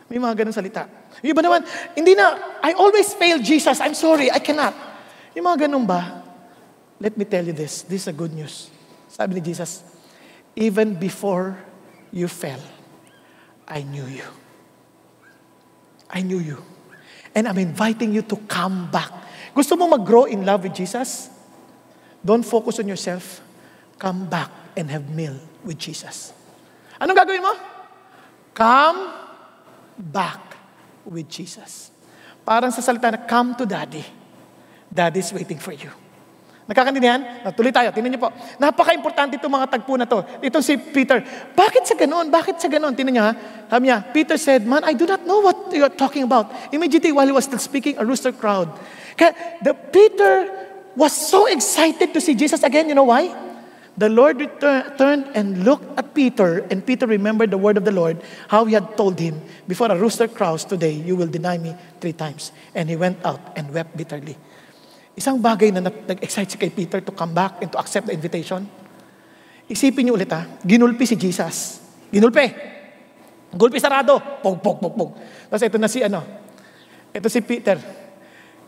May mga ganun salita. Yung iba naman, hindi na, "I always fail Jesus, I'm sorry, I cannot." Yung mga ganun ba? Let me tell you this is a good news. Sabi ni Jesus, "Even before you fell, I knew you. I knew you. And I'm inviting you to come back." Gusto mo mag-grow in love with Jesus? Don't focus on yourself. Come back and have meal with Jesus. Anong gagawin mo? Come back with Jesus. Parang sa salita na, "Come to Daddy. Daddy's waiting for you." Nakakaintindihan? Tuloy tayo. Tingnan niyo po. Napaka-importante itong mga tagpo na to. Ito si Peter. Bakit sa ganon? Bakit sa ganon? Tingnan niyo ha. Sabi niya, Peter said, "Man, I do not know what you're talking about." Immediately while he was still speaking, a rooster crowed. Kaya Peter was so excited to see Jesus again. You know why? The Lord turned and looked at Peter, and Peter remembered the word of the Lord, how he had told him, "Before a rooster crows today, you will deny me 3 times." And he went out and wept bitterly. Isang bagay na nag-excite si kay Peter to come back and to accept the invitation. Isipin niyo ulit ginulpi si Jesus. Ginulpi. Gulpi sarado. Pog. Tapos ito na ito si Peter.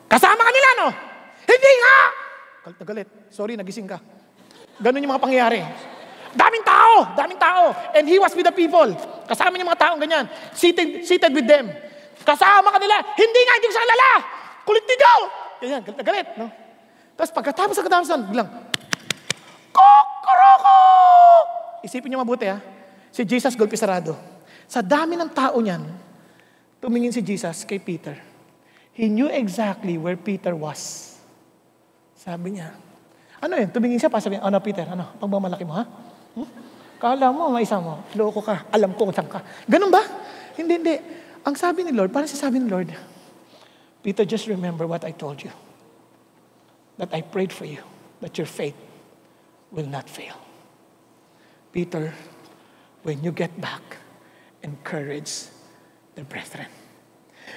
"Kasama ka nila, no?" "Hindi nga!" Galit. "Sorry, nagising ka." Ganun yung mga pangyayari. Daming tao. And he was with the people. Kasama niya mga taong ganyan. Seated with them. "Kasama ka nila." "Hindi nga, hindi ko sa alala." "Kulit nigaw." Ganyan, galit, no? Tapos pagkatapos biglang, "Kokoroko!" Isipin niyo mabuti, si Jesus gulpi sarado. Sa dami ng tao niyan, tumingin si Jesus kay Peter. He knew exactly where Peter was. Sabi niya, tumingin siya, sabi niya, "Ano, Peter, pagmamalaki mo, ha? Kala mo, maisa mo, loko ka, alam ko kung saan ka." Ganun ba? Hindi. Ang sabi ni Lord, parang sabi ni Lord, "Peter, just remember what I told you. That I prayed for you, that your faith will not fail. Peter, when you get back, encourage the brethren."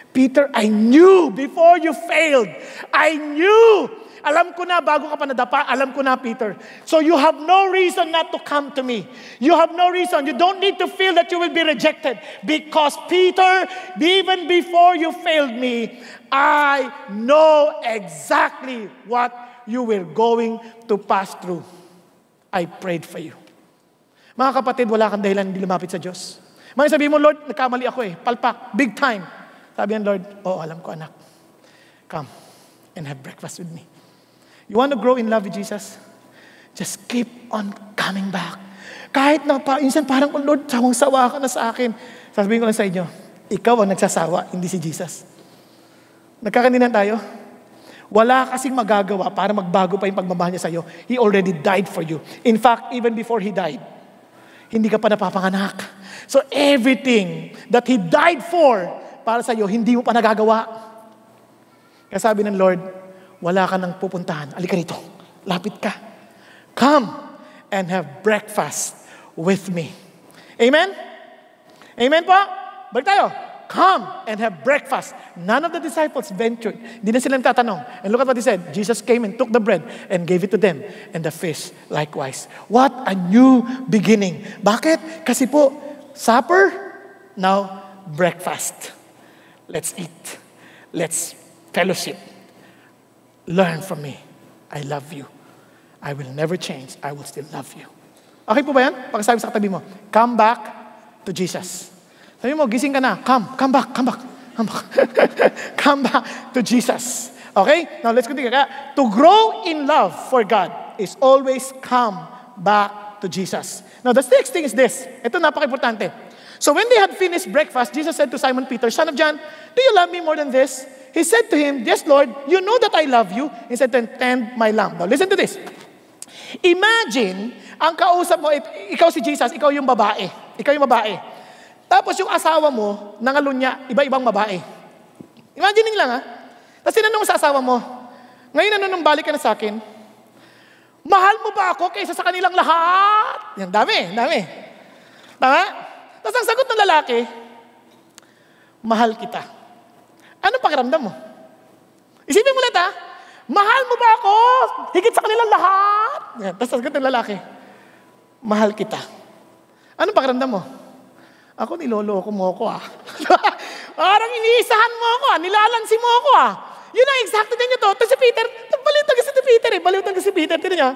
Peter, I knew before you failed. I knew. Alam ko na, bago ka pa nadapa, alam ko na, Peter. So you have no reason not to come to me. You have no reason. You don't need to feel that you will be rejected. Because Peter, even before you failed me, I know exactly what you were going to pass through. I prayed for you. Mga kapatid, wala kang dahilan hindi lumapit sa Diyos. Mga sabihin mo, Lord, nagkamali ako palpak, big time. Sabi ng Lord, alam ko anak. Come and have breakfast with me. You want to grow in love with Jesus? Just keep on coming back. Kahit na insan parang, Lord, sawang-sawa ka na sa akin. Sasabihin ko lang sa inyo, ikaw ang nagsasawa, hindi si Jesus. Nagkakaninaan tayo? Wala kasing magagawa para magbago pa yung pagmamahal niya sa iyo. He already died for you. In fact, even before He died, hindi ka pa napapanganak. So everything that He died for para sa iyo, hindi mo pa nagagawa. Kaya sabi ng Lord, wala ka nang pupuntahan. Alika rito. Lapit ka. Come and have breakfast with me. Amen? Amen po? Balik tayo. Come and have breakfast. None of the disciples ventured. Hindi na sila tatanong. And look at what He said. Jesus came and took the bread and gave it to them. And the fish likewise. What a new beginning. Bakit? Kasi po, supper, now breakfast. Let's eat. Let's fellowship. Learn from me. I love you. I will never change. I will still love you. Okay po ba yan? Pagkasabi sa katabi mo, come back to Jesus. Sabi mo, gising ka na. Come back. Come back to Jesus. Okay? Now let's continue. To grow in love for God is always come back to Jesus. Now the next thing is this. Ito napaka-importante. So when they had finished breakfast, Jesus said to Simon Peter, Son of John, do you love me more than this? He said to him, yes, Lord, you know that I love you. He said, then tend my lamb. Now, listen to this. Imagine, ang kausap mo, ikaw si Jesus, ikaw yung babae. Ikaw yung babae. Tapos yung asawa mo, nangalun niya, iba-ibang babae. Imagine lang ha. Tapos tinanong sa asawa mo, ngayon nung balik ka na sa akin, mahal mo ba ako kaysa sa kanilang lahat? Yan, dami. Tama? Tapos ang sagot ng lalaki, mahal kita. Ano pakiramdam mo? Isipin mo ulit ha. Mahal mo ba ako? Higit sa kanilang lahat. Yan. Tapos sagot ng lalaki, mahal kita. Ano pakiramdam mo? Ako, niloloko mo ako Parang iniisahan mo ako nilalansi mo ako Yun ang exacto din ito. Ito si Peter, balitan kasi si Peter balitan kasi si Peter. Tinan niya,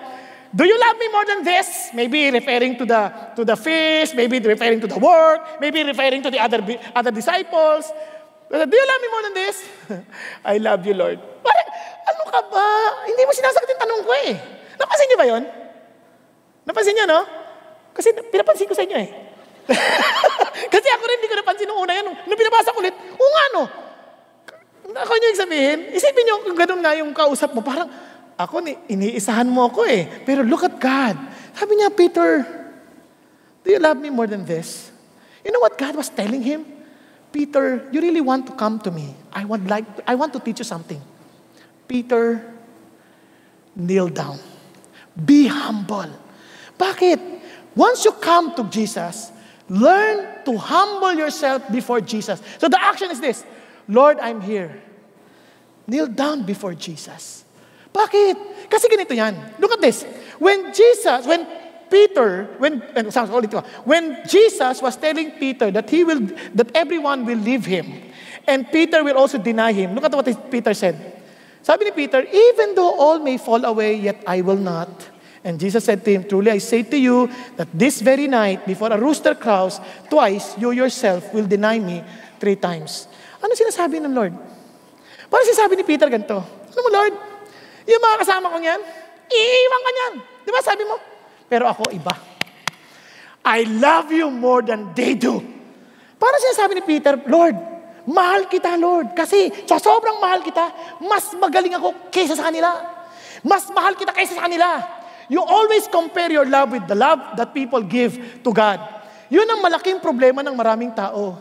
do you love me more than this? Maybe referring to the fish, maybe referring to the work, maybe referring to the other disciples. Do you love me more than this? I love you, Lord. Ano ka ba? Hindi mo sinasagot yung tanong ko Napansin niyo ba yun? Napansin niyo, no? Kasi pinapansin ko sa inyo Kasi ako rin hindi ko napansin nung una yan. Nung pinabasa ko ulit, Ako niyo sabihin, isipin niyo kung ganun nga yung kausap mo. Parang, ako, iniisahan mo ako Pero look at God. Sabi niya, Peter, do you love me more than this? You know what God was telling him? Peter, you really want to come to me. I want to teach you something. Peter, kneel down. Be humble. Bakit? Once you come to Jesus, learn to humble yourself before Jesus. So the action is this. Lord, I'm here. Kneel down before Jesus. Bakit? Kasi ganito yan. Look at this. When Jesus was telling Peter that everyone will leave him, and Peter will also deny him, look at what Peter said. Sabi ni Peter, even though all may fall away, yet I will not. And Jesus said to him, truly I say to you, that this very night, before a rooster crows, twice you yourself will deny me 3 times. Ano sinasabi ng Lord? Parang sinasabi ni Peter ganito, ano mo Lord, yung mga kasama ko niyan, iiwan ka niyan. Di ba sabi mo? Pero ako iba. I love you more than they do. Parang sinasabi ni Peter, Lord, mahal kita, Lord. Kasi sa sobrang mahal kita, mas magaling ako kaysa sa kanila. Mas mahal kita kaysa sa kanila. You always compare your love with the love that people give to God. Yun ang malaking problema ng maraming tao.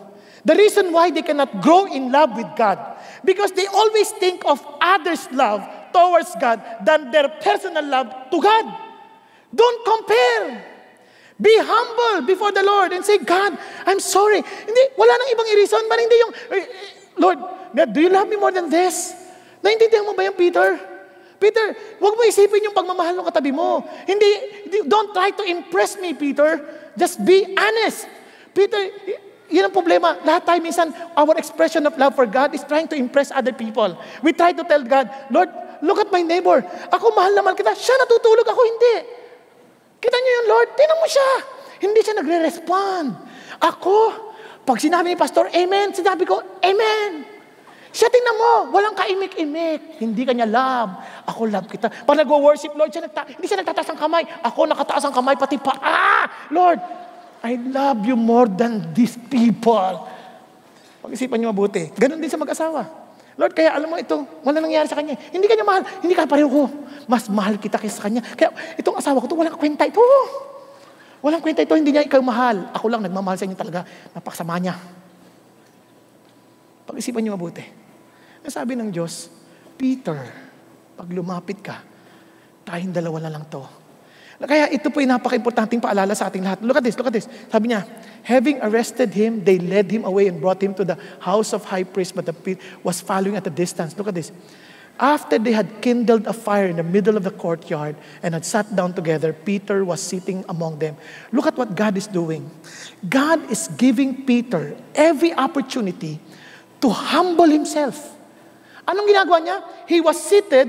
The reason why they cannot grow in love with God, because they always think of others' love towards God than their personal love to God. Don't compare. Be humble before the Lord and say, God, I'm sorry. Hindi, wala nang ibang reason. Hindi yung, Lord, do you love me more than this? Naintindihan mo ba yan, Peter? Peter, huwag mo isipin yung pagmamahal ng katabi mo. Don't try to impress me, Peter. Just be honest. Peter, yun ang problema. Lahat tayo minsan, our expression of love for God is trying to impress other people. We try to tell God, Lord, look at my neighbor. Ako mahal na mahal kita. Siya natutulog, ako hindi. Kita niyo yun, Lord? Tingnan mo siya. Hindi siya nagre-respond. Ako, pag sinabi ni Pastor, Amen, sinabi ko, Amen. Siya, tingnan mo, walang kaimik-imik. Hindi kanya love. Ako love kita. Pag nag-worship, Lord, hindi siya nagtataas ang kamay. Ako nakataas ang kamay, pati pa. Lord, I love you more than these people. Pag-isipan niyo mabuti. Ganon din sa mag-asawa. Lord, kaya alam mo ito, wala nangyari sa kanya. Hindi kanya mahal. Hindi ka pareho ko. Mas mahal kita kaysa sa kanya. Kaya itong asawa ko, walang kwenta ito. Walang kwenta ito, hindi niya ikaw mahal. Ako lang nagmamahal sa inyo talaga. Napakasama niya. Pag-isipan niyo mabuti. Sabi ng Diyos, Peter, pag lumapit ka, tayong dalawa na lang to. Kaya ito po yung napaka-importanting paalala sa ating lahat. Look at this. Sabi niya, having arrested him, they led him away and brought him to the house of high priest, but the priest was following at a distance. Look at this. After they had kindled a fire in the middle of the courtyard and had sat down together, Peter was sitting among them. Look at what God is doing. God is giving Peter every opportunity to humble himself. Anong ginagawa niya? He was seated,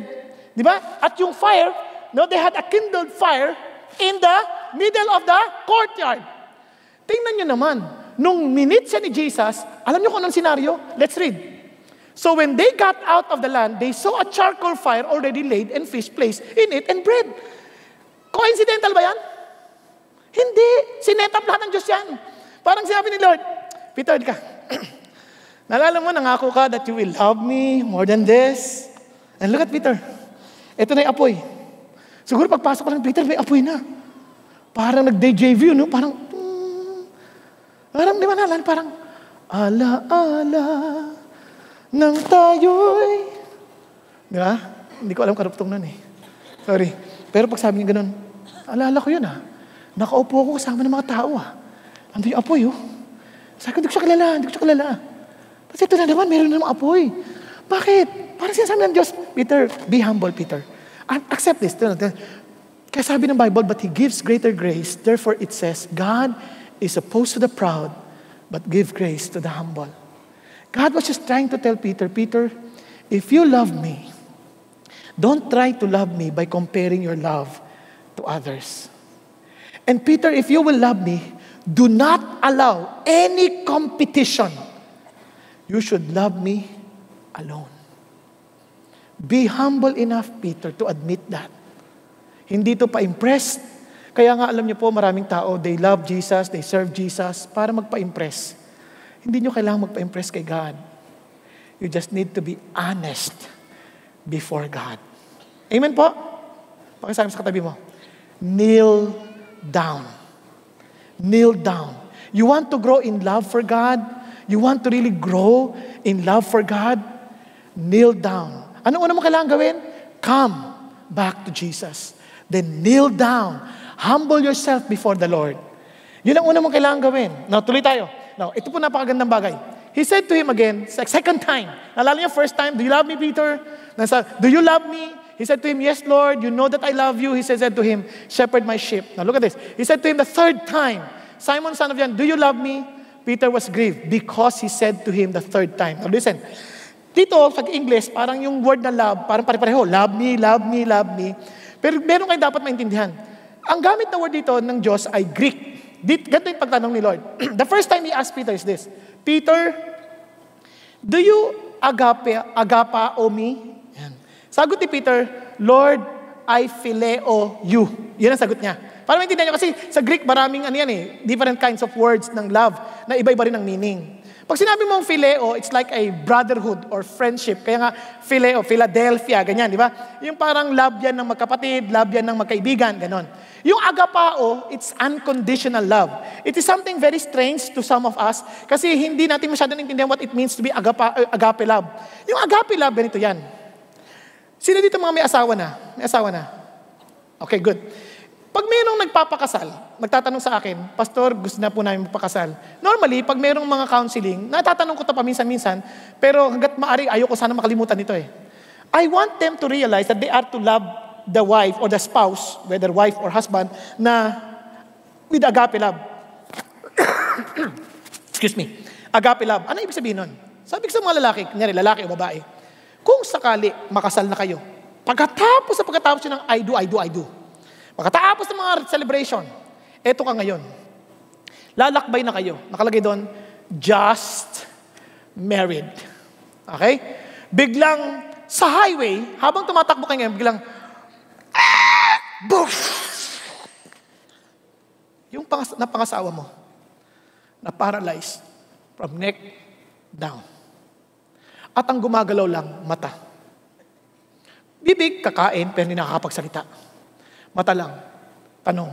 di ba? At yung fire, they had a kindled fire in the middle of the courtyard. Tingnan niyo naman, nung minute siya ni Jesus, alam niyo kung anong senaryo? Let's read. So when they got out of the land, they saw a charcoal fire already laid and fish placed in it and bread. Coincidental ba yan? Hindi. Sinet up lahat ng Diyos yan. Parang sinabi ni Lord, Peter, ka. Naalala mo, nangako ka that you will love me more than this. And look at Peter. Ito na yung apoy. Siguro pagpasok ko ng Peter, may apoy na. Parang nag-deja vu, no? Parang, di ba naalala? Parang, ala-ala nang tayo'y. Di ba? Hindi ko alam karuptong nun eh. Sorry. Pero pag sabi niya ganun, alala ko yun Nakaupo ako kasama ng mga tao Ando yung apoy Sabi ko, hindi ko siya kilala. Kasi ito na naman, meron na namang apoy. Bakit? Parang sinasabi ng Diyos, Peter, be humble, Peter. Accept this. Kaya sabi ng Bible, but He gives greater grace. Therefore it says, God is opposed to the proud, but give grace to the humble. God was just trying to tell Peter, Peter, if you love me, don't try to love me by comparing your love to others. And Peter, if you will love me, do not allow any competition. You should love me alone. Be humble enough, Peter, to admit that. Hindi to pa-impress. Kaya nga alam niyo po, maraming tao, they love Jesus, they serve Jesus para magpa-impress. Hindi niyo kailangan magpa-impress kay God. You just need to be honest before God. Amen po? Pakisabi sa katabi mo. Kneel down. Kneel down. You want to grow in love for God? You want to really grow in love for God? Kneel down. Anong una mo kailangan gawin? Come back to Jesus. Then kneel down. Humble yourself before the Lord. Yun ang una mong kailangan gawin. Now, tuloy tayo. Now, ito po napakagandang bagay. He said to him again, second time. Nalala niyo, first time, do you love me, Peter? Do you love me? He said to him, yes, Lord, you know that I love you. He said to him, shepherd my sheep. Now, look at this. He said to him the third time, Simon, son of John, do you love me? Peter was grieved because he said to him the third time. Now listen, dito sa English, parang yung word na love, parang pare-pareho. Love me, love me, love me. Pero meron kayo dapat maintindihan. Ang gamit na word dito ng Diyos ay Greek. Ganito yung pagtanong ni Lord. The first time he asked Peter is this, Peter, do you agapao me? Yan. Sagot ni Peter, Lord, I phileo you. Yan ang sagot niya. Para maintindihan nyo, kasi sa Greek, maraming different kinds of words ng love na iba-iba rin ang meaning. Pag sinabi mong phileo, it's like a brotherhood or friendship. Kaya nga, phileo, Philadelphia, ganyan, di ba? Yung parang love yan ng magkapatid, love yan ng magkaibigan, ganon. Yung agapao, it's unconditional love. It is something very strange to some of us kasi hindi natin masyadong intindihan what it means to be agape love. Yung agape love, ganito yan. Sino dito mga may asawa na? May asawa na? Okay, good. Pag mayroong nagpapakasal, magtatanong sa akin, Pastor, gusto na po namin magpakasal. Normally, pag mayroong mga counseling, natatanong ko ito paminsan-minsan, pero hanggat maaari, ayoko sana makalimutan ito eh. I want them to realize that they are to love the wife or the spouse, whether wife or husband, na with agape love. Excuse me. Agape love. Ano ibig sabihin nun? Sabi ko sa mga lalaki, kunyari lalaki o babae, kung sakali makasal na kayo, pagkatapos yun ng I do, pagkatapos ng mga celebration, eto ka ngayon. Lalakbay na kayo. Nakalagay doon, just married. Okay? Biglang, sa highway, habang tumatakbo kayo ngayon, biglang, boof! Yung napangasawa mo, na-paralyzed from neck down. At ang gumagalaw lang, mata. Bibig, kakain, pero hindi nakakapagsalita. Mata lang. Tanong,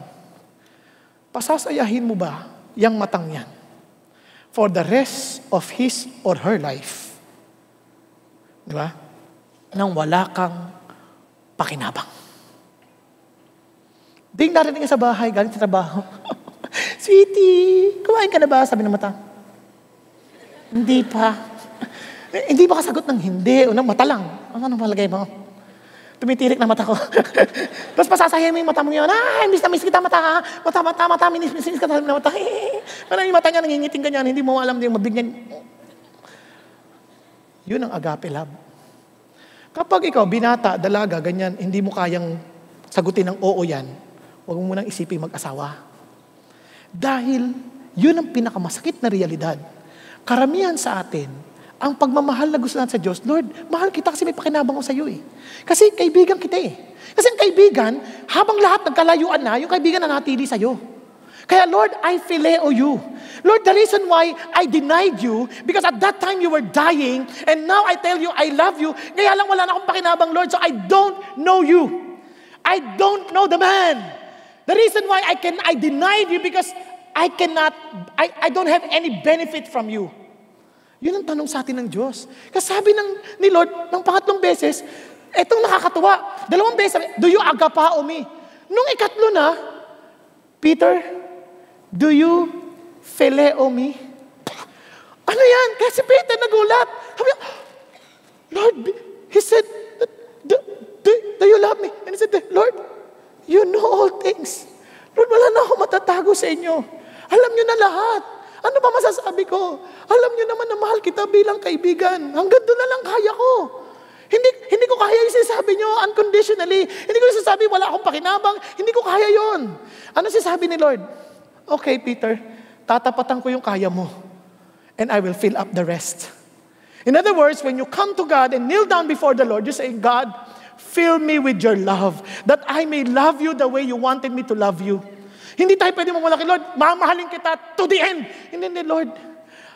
pasasayahin mo ba yung matang yan for the rest of his or her life? Di ba? Nang wala kang pakinabang. Ding narinig sa bahay, galing sa trabaho. Sweetie, kumain ka na ba? Sabi ng mata. Hindi pa. Hindi ba kasagot ng hindi o ng mata lang? Ano malagay mo? Tumitirik na mata ko. Tapos pasasayahin mo yung mata mo yun. Miss na miss kita mata. Mata, miss ka na mata. Parang yung mata niya nangingiting ganyan, hindi mo alam yung mabig niya. Yun ang agape love. Kapag ikaw, binata, dalaga, ganyan, hindi mo kayang sagutin ng oo yan, huwag mo munang isipin mag-asawa. Dahil yun ang pinakamasakit na realidad. Karamihan sa atin, ang pagmamahal na gusto natin sa Diyos, Lord, mahal kita kasi may pakinabang ko sa iyo eh. Kasi kaibigan kita eh. Kasi ang kaibigan, habang lahat nagkalayuan na, yung kaibigan na natili sa iyo. Kaya Lord, I phileo you. Lord, the reason why I denied you, because at that time you were dying, and now I tell you, I love you, kaya lang wala na akong pakinabang, Lord, so I don't know you. I don't know the man. The reason why I denied you because I don't have any benefit from you. Yun ang tanong sa atin ng Diyos. Kasi sabi ni Lord, ng pangatlong beses, etong nakakatuwa. 2 beses, do you agapao me? Nung ikatlo na, Peter, do you phileo me? Ano yan? Kaya si Peter nagulat. Sabi niya, Lord, he said, do you love me? And he said, Lord, you know all things. Lord, wala na ako matatago sa inyo. Alam niyo na lahat. Ano ba masasabi ko? Alam niyo naman na mahal kita bilang kaibigan. Hanggang doon na lang kaya ko. Hindi ko kaya yung sinasabi niyo unconditionally. Hindi ko sinasabi wala akong pakinabang. Hindi ko kaya yon. Ano sinasabi ni Lord? Okay, Peter, tatapatan ko yung kaya mo. And I will fill up the rest. In other words, when you come to God and kneel down before the Lord, you say, God, fill me with your love, that I may love you the way you wanted me to love you. Hindi tayo pwede mamula kay Lord, mamahalin kita to the end. Hindi, Lord.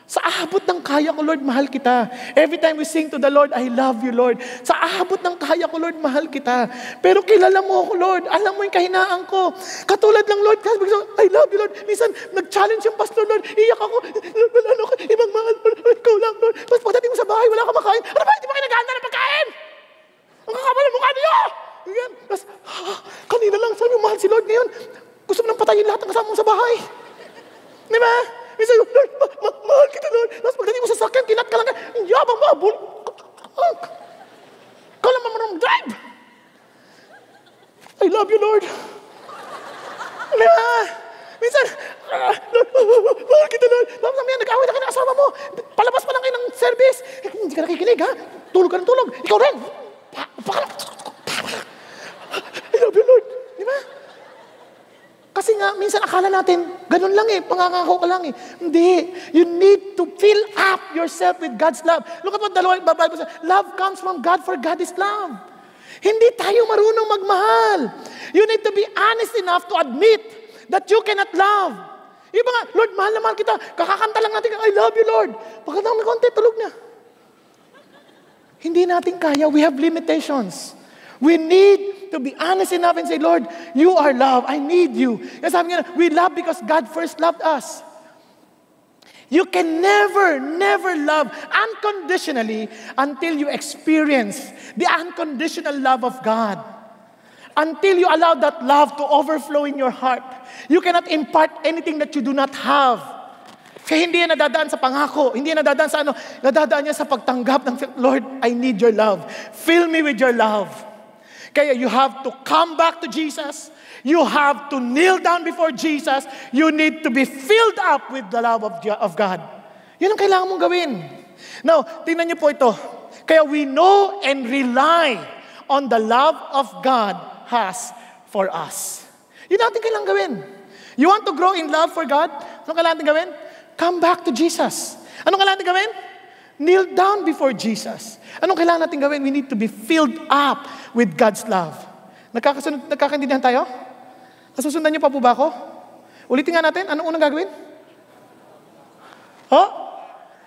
Sa abot ng kaya ko, Lord, mahal kita. Every time we sing to the Lord, I love you, Lord. Sa abot ng kaya ko, Lord, mahal kita. Pero kilala mo ako, Lord. Alam mo yung kahinaan ko. Katulad ng Lord, kasi I love you, Lord. Minsan, nag-challenge yung pastor, Lord. Iyak ako. Lord, wala na ako. Ibang mahal, Lord. Ikaw lang, Lord. Tapos pagdating mo sa bahay, wala ka makain. Ano ba? Hindi ba kayo nag-aanda ng pagkain? Ang kakabal ng mukha niyo! Ganyan. Tapos, kanina lang, sabi mo, mahal si Lord ngayon. Gusto mo nang patayin lahat ng kasama mo sa bahay. Di ba? Minsan, Lord, mahal kita, Lord. Tapos pagdating mo sa sakyan, kinat ka lang. Ang yabang mo, ikaw lang marunong drive. I love you, Lord. Di ba? Minsan, Lord, mahal kita, Lord. Tapos naman, nag-away na kayo ng asawa mo. Palabas pa lang kayo ng service. Hindi ka nakikinig, ha? Tulog ka ng tulog. Ikaw rin. I love you, Lord. Di ba? Kasi nga, minsan akala natin, ganun lang eh, pangangako ka lang eh. Hindi. You need to fill up yourself with God's love. Look at what the Bible says. Love comes from God, for God is love. Hindi tayo marunong magmahal. You need to be honest enough to admit that you cannot love. Iba nga, Lord, mahal na mahal kita. Kakakanta lang natin, I love you, Lord. Pagkatang may konti, tulog na. Hindi natin kaya. We have limitations. We need to be honest enough and say, Lord, you are love. I need you. Kasi sabi nga, we love because God first loved us. You can never love unconditionally until you experience the unconditional love of God. Until you allow that love to overflow in your heart, you cannot impart anything that you do not have. Kaya hindi yan nadadaan sa pangako, hindi yan nadadaan sa nadadaan yan sa pagtanggap ng, Lord, I need your love. Fill me with your love. Kaya you have to come back to Jesus. You have to kneel down before Jesus. You need to be filled up with the love of God. Yun ang kailangan mong gawin. Now, tingnan niyo po ito. Kaya we know and rely on the love of God has for us. Yun natin kailangan gawin. You want to grow in love for God? Anong kailangan natin gawin? Come back to Jesus. Anong kailangan natin gawin? Kneel down before Jesus. Anong kailangan natin gawin? We need to be filled up with God's love. Nagkakaintindihan tayo? Nasusundan niyo pa po ba ako? Ulitin nga natin. Anong unang gagawin?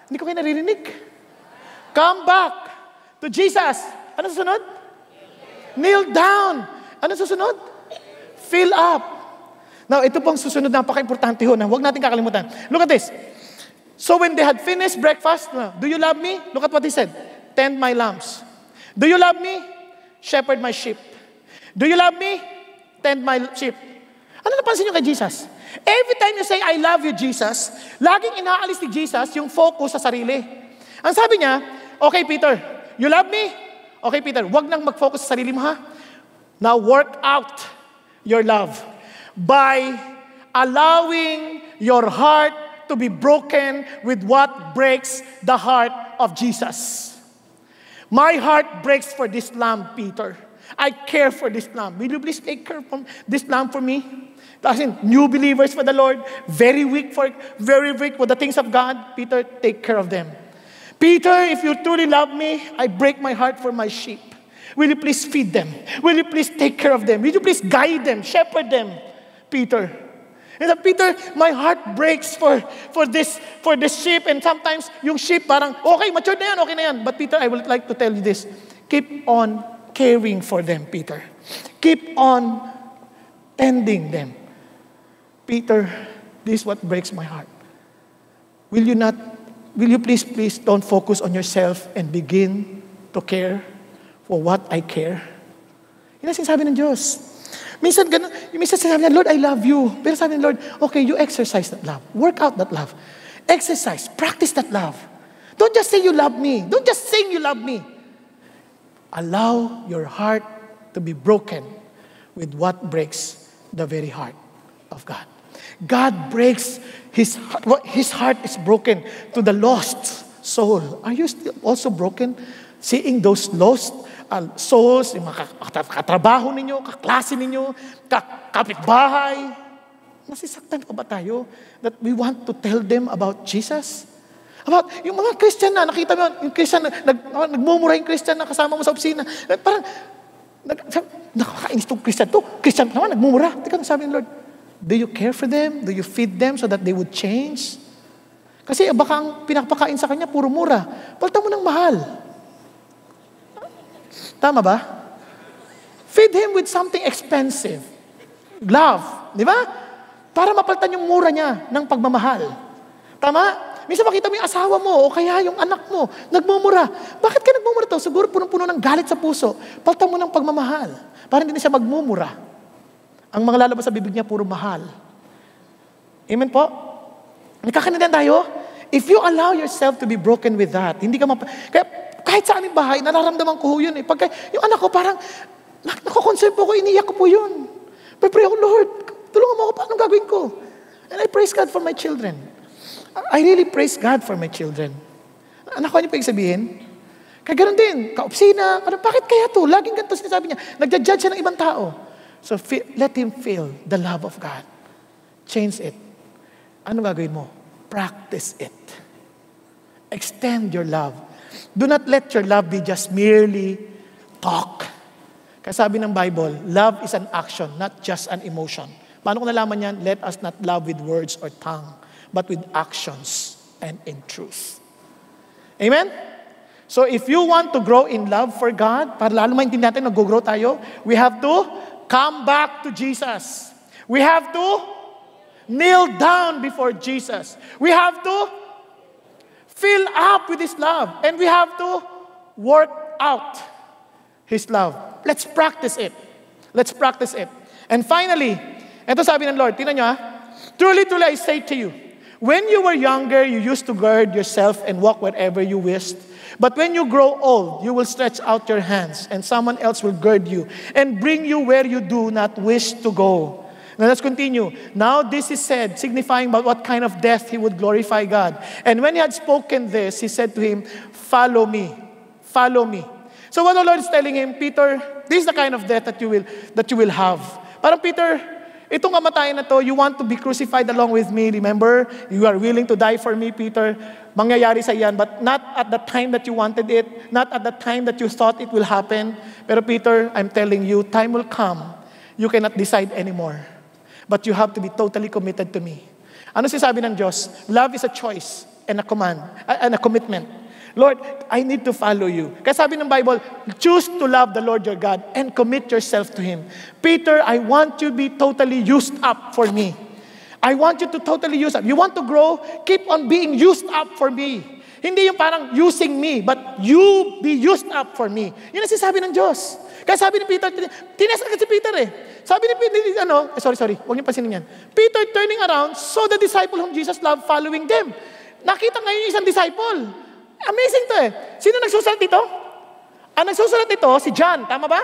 Hindi ko kayo naririnig. Come back to Jesus. Ano susunod? Kneel down. Ano susunod? Fill up. Now, ito pong susunod, napaka-importante ho, na huwag natin kakalimutan. Look at this. So when they had finished breakfast, do you love me? Look at what he said. Tend my lambs. Do you love me? Shepherd my sheep. Do you love me? Tend my sheep. Ano napansin nyo kay Jesus? Every time you say, I love you, Jesus, laging inaalis ni Jesus yung focus sa sarili. Ang sabi niya, okay, Peter, you love me? Okay, Peter, huwag nang mag-focus sa sarili mo, ha? Now work out your love by allowing your heart to be broken with what breaks the heart of Jesus. My heart breaks for this lamb, Peter. I care for this lamb. Will you please take care of this lamb for me? As in, new believers for the Lord, very weak with the things of God. Peter, take care of them. Peter, if you truly love me, I break my heart for my sheep. Will you please feed them? Will you please take care of them? Will you please guide them, shepherd them? Peter. And Peter, my heart breaks for this sheep. And sometimes yung sheep parang, okay, mature na yan, okay na yan. But Peter, I would like to tell you this. Keep on caring for them, Peter. Keep on tending them. Peter, this is what breaks my heart. Will you please don't focus on yourself and begin to care for what I care? Yun ang sinasabi ng Diyos. Minsan sinasabi niya, Lord, I love you. Pero sabi ng Lord, okay, you exercise that love. Work out that love. Exercise. Practice that love. Don't just say you love me. Don't just sing you love me. Allow your heart to be broken with what breaks the very heart of God. God breaks His heart is broken to the lost soul. Are you still also broken seeing those lost souls, yung mga katrabaho ninyo, kaklase ninyo, kapitbahay? Nasisaktan pa ba tayo that we want to tell them about Jesus? About yung mga Christian na, nakita mo, yung Christian na, nagmumura yung Christian na kasama mo sa opisina. Parang, nakakainis itong Christian to. Christian naman, nagmumura. Teka, sabi ng Lord, do you care for them? Do you feed them so that they would change? Kasi baka ang pinapakain sa kanya, puro mura. Palta mo ng mahal. Tama ba? Feed him with something expensive. Love. Di ba? Para mapalitan yung mura niya ng pagmamahal. Tama? Minsan makita mo yung asawa mo o kaya yung anak mo, nagmumura. Bakit ka nagmumura to? Siguro punong-puno ng galit sa puso. Palitan mo ng pagmamahal. Para hindi na siya magmumura. Ang mga lalabas sa bibig niya, puro mahal. Amen po? Nagkakaintindihan tayo? If you allow yourself to be broken with that, hindi ka kaya kahit sa aming bahay, nararamdaman ko yun eh. Pagka yung anak ko parang, nako-concern po ko, iniyak ko po yun. Pray ako, Lord, tulungan mo ako, paano gagawin ko? And I praise God for my children. I really praise God for my children. Anak ko, ano pa yung sabihin? Kaya ganoon din, kaopsina, bakit kaya to? Laging ganito sinasabi niya. Nagja-judge siya ng ibang tao. So let him feel the love of God. Change it. Ano gagawin mo? Practice it. Extend your love. Do not let your love be just merely talk. Kasi sabi ng Bible, love is an action, not just an emotion. Paano ko nalaman yan? Let us not love with words or tongue, but with actions and in truth. Amen? So if you want to grow in love for God, para lalo maintindihan natin, nag-grow tayo, we have to come back to Jesus. We have to kneel down before Jesus. We have to fill up with His love. And we have to work out His love. Let's practice it. Let's practice it. And finally, ito sabi ng Lord, tingnan nyo ha, truly, truly I say to you, when you were younger, you used to gird yourself and walk wherever you wished. But when you grow old, you will stretch out your hands, and someone else will gird you and bring you where you do not wish to go. Now let's continue. Now this is said, signifying about what kind of death he would glorify God. And when he had spoken this, he said to him, follow me, follow me. So what the Lord is telling him, Peter, this is the kind of death that you will have. Parang Peter, itong kamatayan na to, you want to be crucified along with me. Remember, you are willing to die for me, Peter. Mangyayari sa iyan, but not at the time that you wanted it, not at the time that you thought it will happen. Pero Peter, I'm telling you, time will come. You cannot decide anymore. But you have to be totally committed to me. Ano sinasabi ng Diyos? Love is a choice and a command, and a commitment. Lord, I need to follow you. Kaya sabi ng Bible, choose to love the Lord your God and commit yourself to Him. Peter, I want you to be totally used up for me. I want you to totally use up. You want to grow? Keep on being used up for me. Hindi yung parang using me, but you be used up for me. Yun ang sinasabi ng Diyos. Kaya sabi ni Peter, tinas agad si Peter eh. Sabi ni Peter, sorry, huwag niyo pansinin yan. Peter turning around, saw the disciple whom Jesus loved following them. Nakita ngayon yung isang disciple. Amazing to eh. Sino nagsusulat dito? Ang nagsusulat dito, si John. Tama ba?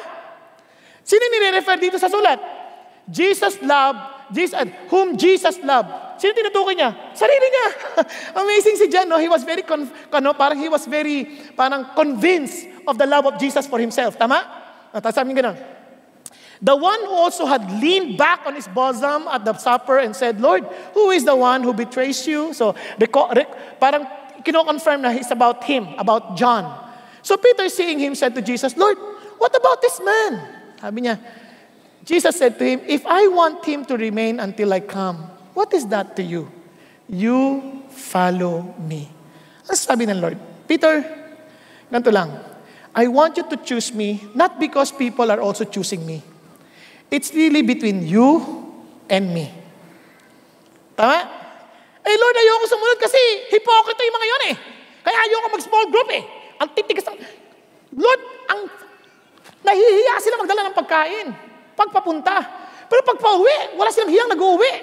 Sino nire-refer dito sa sulat? Whom Jesus loved. Sino tinutukoy niya? Sarili niya. Amazing si John, no? He was very, parang convinced of the love of Jesus for himself. Tama? Tapos sabi niya ganun. The one who also had leaned back on his bosom at the supper and said, Lord, who is the one who betrays you? So, parang kino-confirm na it's about him, about John. So Peter, seeing him, said to Jesus, Lord, what about this man? Sabi niya, Jesus said to him, if I want him to remain until I come, what is that to you? You follow me. Ang sabi ng Lord, Peter, ganito lang, I want you to choose me, not because people are also choosing me. It's really between you and me. Tama? Eh Lord, ayoko sumunod kasi hypocrite yung mga yun eh. Kaya ayoko mag-small group eh. Ang titigas ng... Lord, nahihiya sila magdala ng pagkain. Pagpapunta. Pero pag pauwi, wala silang hiyang nag-uwi.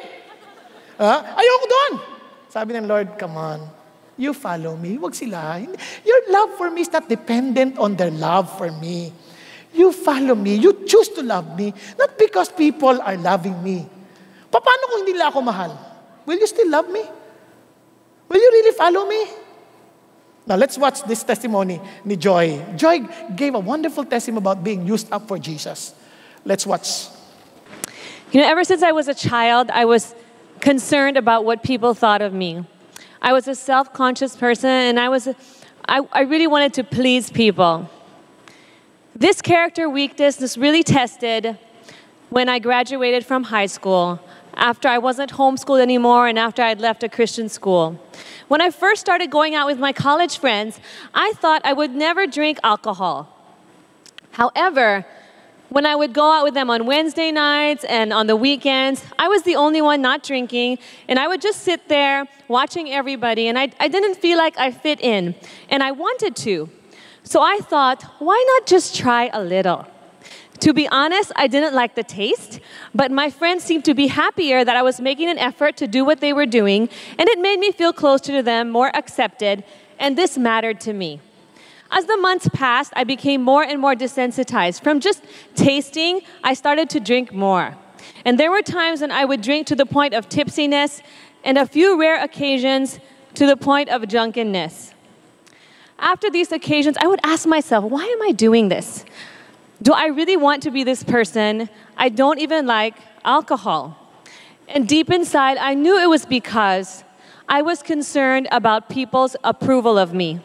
Ayoko doon. Sabi ng Lord, come on. You follow me. Huwag sila. Your love for me is not dependent on their love for me. You follow me. You choose to love me. Not because people are loving me. Paano kung hindi nila ako mahal? Will you still love me? Will you really follow me? Now, let's watch this testimony ni Joy. Joy gave a wonderful testimony about being used up for Jesus. Let's watch. You know, ever since I was a child, I was concerned about what people thought of me. I was a self-conscious person, and I really wanted to please people. This character weakness was really tested when I graduated from high school, after I wasn't homeschooled anymore, and after I'd left a Christian school. When I first started going out with my college friends, I thought I would never drink alcohol. However, when I would go out with them on Wednesday nights and on the weekends, I was the only one not drinking, and I would just sit there watching everybody, and I didn't feel like I fit in, and I wanted to. So I thought, why not just try a little? To be honest, I didn't like the taste, but my friends seemed to be happier that I was making an effort to do what they were doing, and it made me feel closer to them, more accepted, and this mattered to me. As the months passed, I became more and more desensitized. From just tasting, I started to drink more. And there were times when I would drink to the point of tipsiness, and a few rare occasions to the point of drunkenness. After these occasions, I would ask myself, why am I doing this? Do I really want to be this person? I don't even like alcohol. And deep inside, I knew it was because I was concerned about people's approval of me.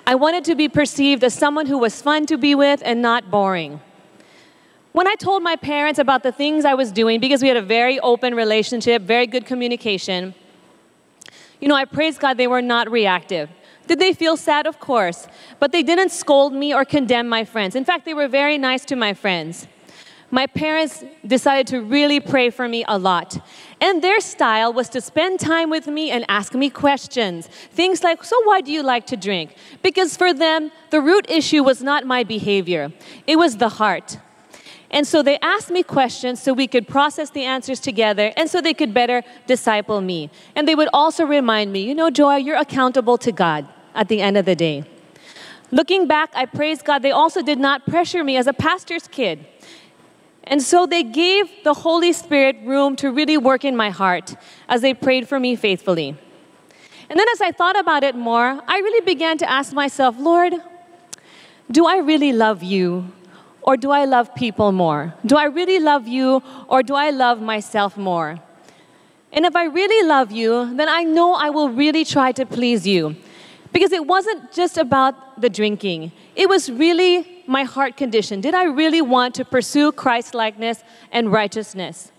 I wanted to be perceived as someone who was fun to be with and not boring. When I told my parents about the things I was doing, because we had a very open relationship, very good communication, I praise God they were not reactive. Did they feel sad? Of course. But they didn't scold me or condemn my friends. In fact, they were very nice to my friends. My parents decided to really pray for me a lot. And their style was to spend time with me and ask me questions. Things like, so why do you like to drink? Because for them, the root issue was not my behavior. It was the heart. And so they asked me questions so we could process the answers together and so they could better disciple me. And they would also remind me, you know, Joy, you're accountable to God at the end of the day. Looking back, I praise God, they also did not pressure me as a pastor's kid. And so they gave the Holy Spirit room to really work in my heart as they prayed for me faithfully. And then as I thought about it more, I really began to ask myself, Lord, do I really love you? Or do I love people more? Do I really love you, or do I love myself more? And if I really love you, then I know I will really try to please you. Because it wasn't just about the drinking. It was really my heart condition. Did I really want to pursue Christ-likeness and righteousness?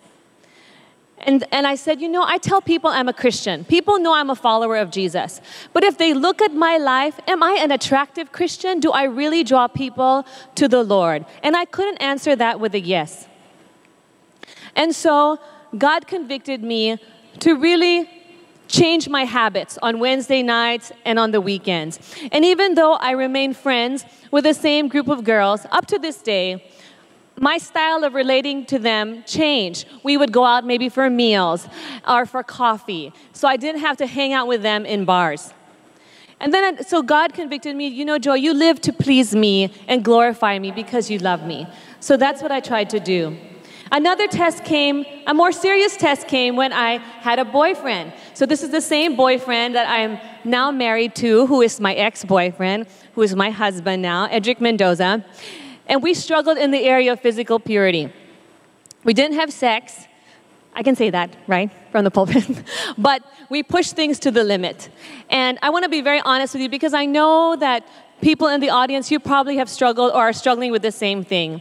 And I said, you know, I tell people I'm a Christian. People know I'm a follower of Jesus. But if they look at my life, am I an attractive Christian? Do I really draw people to the Lord? And I couldn't answer that with a yes. And so God convicted me to really change my habits on Wednesday nights and on the weekends. And even though I remain friends with the same group of girls up to this day, my style of relating to them changed. We would go out maybe for meals or for coffee. So I didn't have to hang out with them in bars. And then, so God convicted me, you know, Joy, you live to please me and glorify me because you love me. So that's what I tried to do. Another test came, a more serious test came when I had a boyfriend. So this is the same boyfriend that I am now married to, who is my ex-boyfriend, who is my husband now, Edric Mendoza. And we struggled in the area of physical purity. We didn't have sex. I can say that, right, from the pulpit. But we pushed things to the limit. And I want to be very honest with you because I know that people in the audience, you probably have struggled or are struggling with the same thing.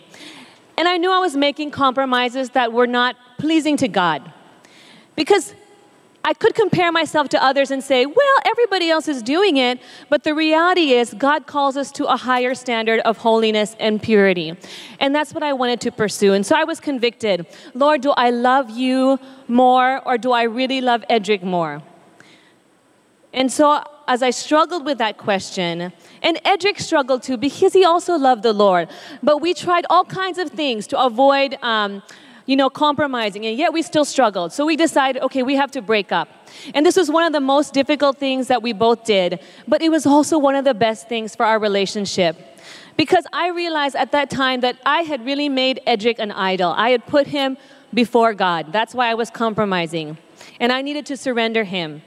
And I knew I was making compromises that were not pleasing to God. Because I could compare myself to others and say, well, everybody else is doing it. But the reality is God calls us to a higher standard of holiness and purity. And that's what I wanted to pursue. And so I was convicted. Lord, do I love you more, or do I really love Edric more? And so as I struggled with that question, and Edric struggled too because he also loved the Lord. But we tried all kinds of things to avoid compromising, and yet we still struggled. So we decided, okay, we have to break up. And this was one of the most difficult things that we both did, but it was also one of the best things for our relationship. Because I realized at that time that I had really made Edric an idol. I had put him before God. That's why I was compromising. And I needed to surrender him.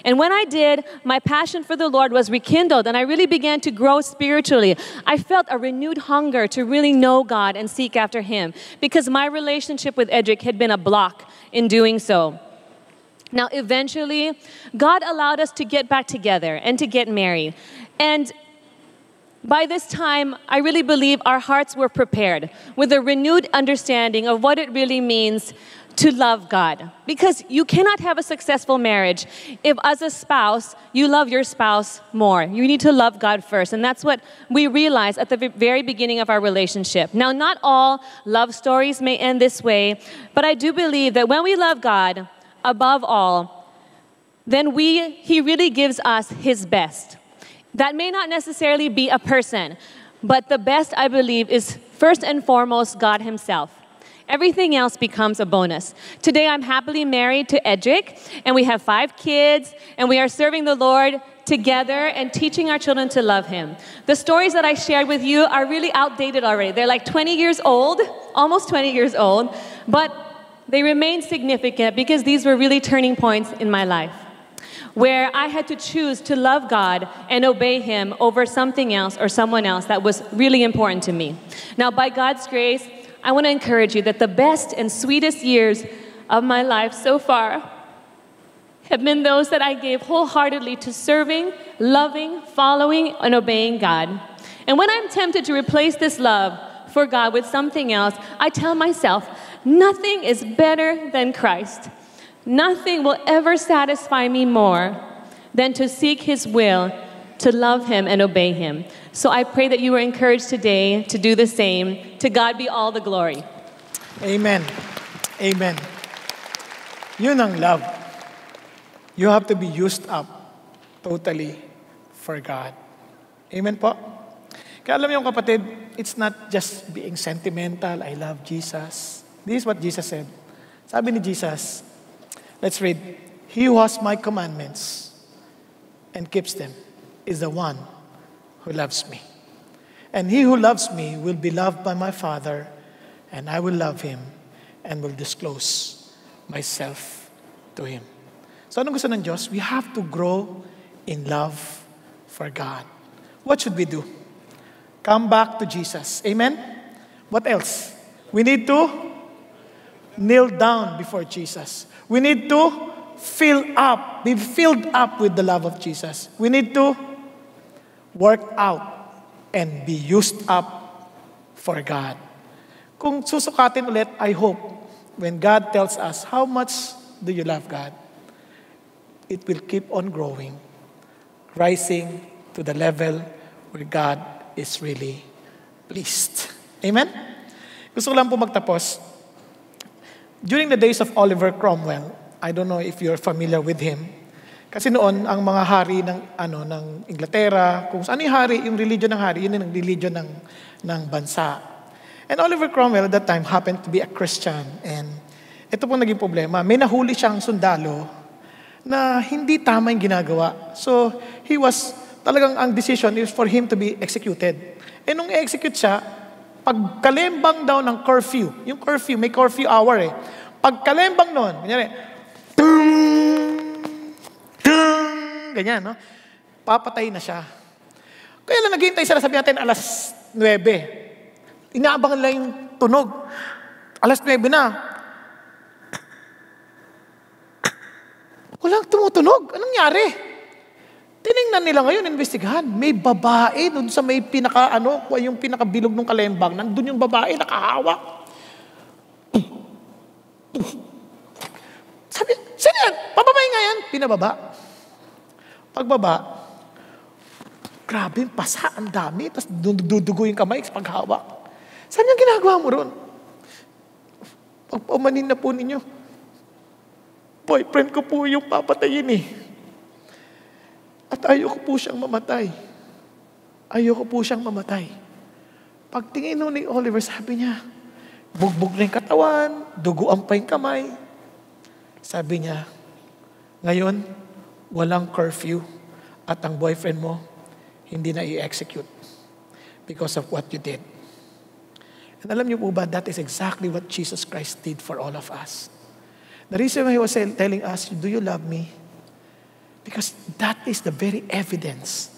And when I did, my passion for the Lord was rekindled, and I really began to grow spiritually. I felt a renewed hunger to really know God and seek after Him, because my relationship with Edric had been a block in doing so. Now, eventually, God allowed us to get back together and to get married. And by this time, I really believe our hearts were prepared with a renewed understanding of what it really means to love God. Because you cannot have a successful marriage if, as a spouse, you love your spouse more. You need to love God first. And that's what we realized at the very beginning of our relationship. Now, not all love stories may end this way, but I do believe that when we love God above all, then He really gives us His best. That may not necessarily be a person, but the best, I believe, is first and foremost God Himself. Everything else becomes a bonus. Today, I'm happily married to Edric, and we have 5 kids, and we are serving the Lord together and teaching our children to love Him. The stories that I shared with you are really outdated already. They're like 20 years old, almost 20 years old, but they remain significant because these were really turning points in my life, where I had to choose to love God and obey Him over something else or someone else that was really important to me. Now, by God's grace, I want to encourage you that the best and sweetest years of my life so far have been those that I gave wholeheartedly to serving, loving, following, and obeying God. And when I'm tempted to replace this love for God with something else, I tell myself, nothing is better than Christ. Nothing will ever satisfy me more than to seek His will, to love Him and obey Him. So I pray that you were encouraged today to do the same. To God be all the glory. Amen. Amen. Yun ang love. You have to be used up totally for God. Amen po? Kaya alam niyo kapatid, it's not just being sentimental, I love Jesus. This is what Jesus said. Sabi ni Jesus, let's read, "He who has my commandments and keeps them is the one who loves me. And he who loves me will be loved by my Father, and I will love him and will disclose myself to him." So anong gusto ng Diyos? We have to grow in love for God. What should we do? Come back to Jesus. Amen? What else? We need to kneel down before Jesus. We need to be filled up with the love of Jesus. We need to work out and be used up for God. Kung susukatin ulit, I hope, when God tells us, how much do you love God? It will keep on growing, rising to the level where God is really pleased. Amen? Gusto ko lang po magtapos. During the days of Oliver Cromwell, I don't know if you're familiar with him, kasi noon, ang mga hari ng Inglaterra, kung ano yung hari, yung religion ng hari, yun yung religion ng bansa. And Oliver Cromwell at that time happened to be a Christian. And ito po naging problema. May nahuli siyang sundalo na hindi tama yung ginagawa. So, talagang ang decision is for him to be executed. And nung i-execute siya, pagkalembang daw ng curfew, yung curfew, may curfew hour eh. Pagkalembang nun, ganyan, no? Papatay na siya. Kaya lang naghihintay sila, sabi natin, alas 9. Inaabangan lang yung tunog. Alas 9 na. Walang tumutunog. Anong nangyari? Tinignan nila ngayon, investigahan. May babae doon sa may yung pinakabilog ng kalembang. Nandun yung babae, nakahawak. Sabi, saan yan? Pababay nga yan. Pinababa. Pagbaba, grabe, pasa, ang dami. Tapos dudugo yung kamay sa paghawak. Saan yung ginagawa mo ron? Pagpamanin na po ninyo. Boyfriend ko po yung papatayin eh. At ayoko po siyang mamatay. Ayoko po siyang mamatay. Pagtingin nun ni Oliver, sabi niya, bugbog na yung katawan, duguan pa yung kamay. Sabi niya, ngayon, walang curfew at ang boyfriend mo hindi na i-execute because of what you did. And alam niyo po ba, that is exactly what Jesus Christ did for all of us. The reason why He was telling us, do you love me? Because that is the very evidence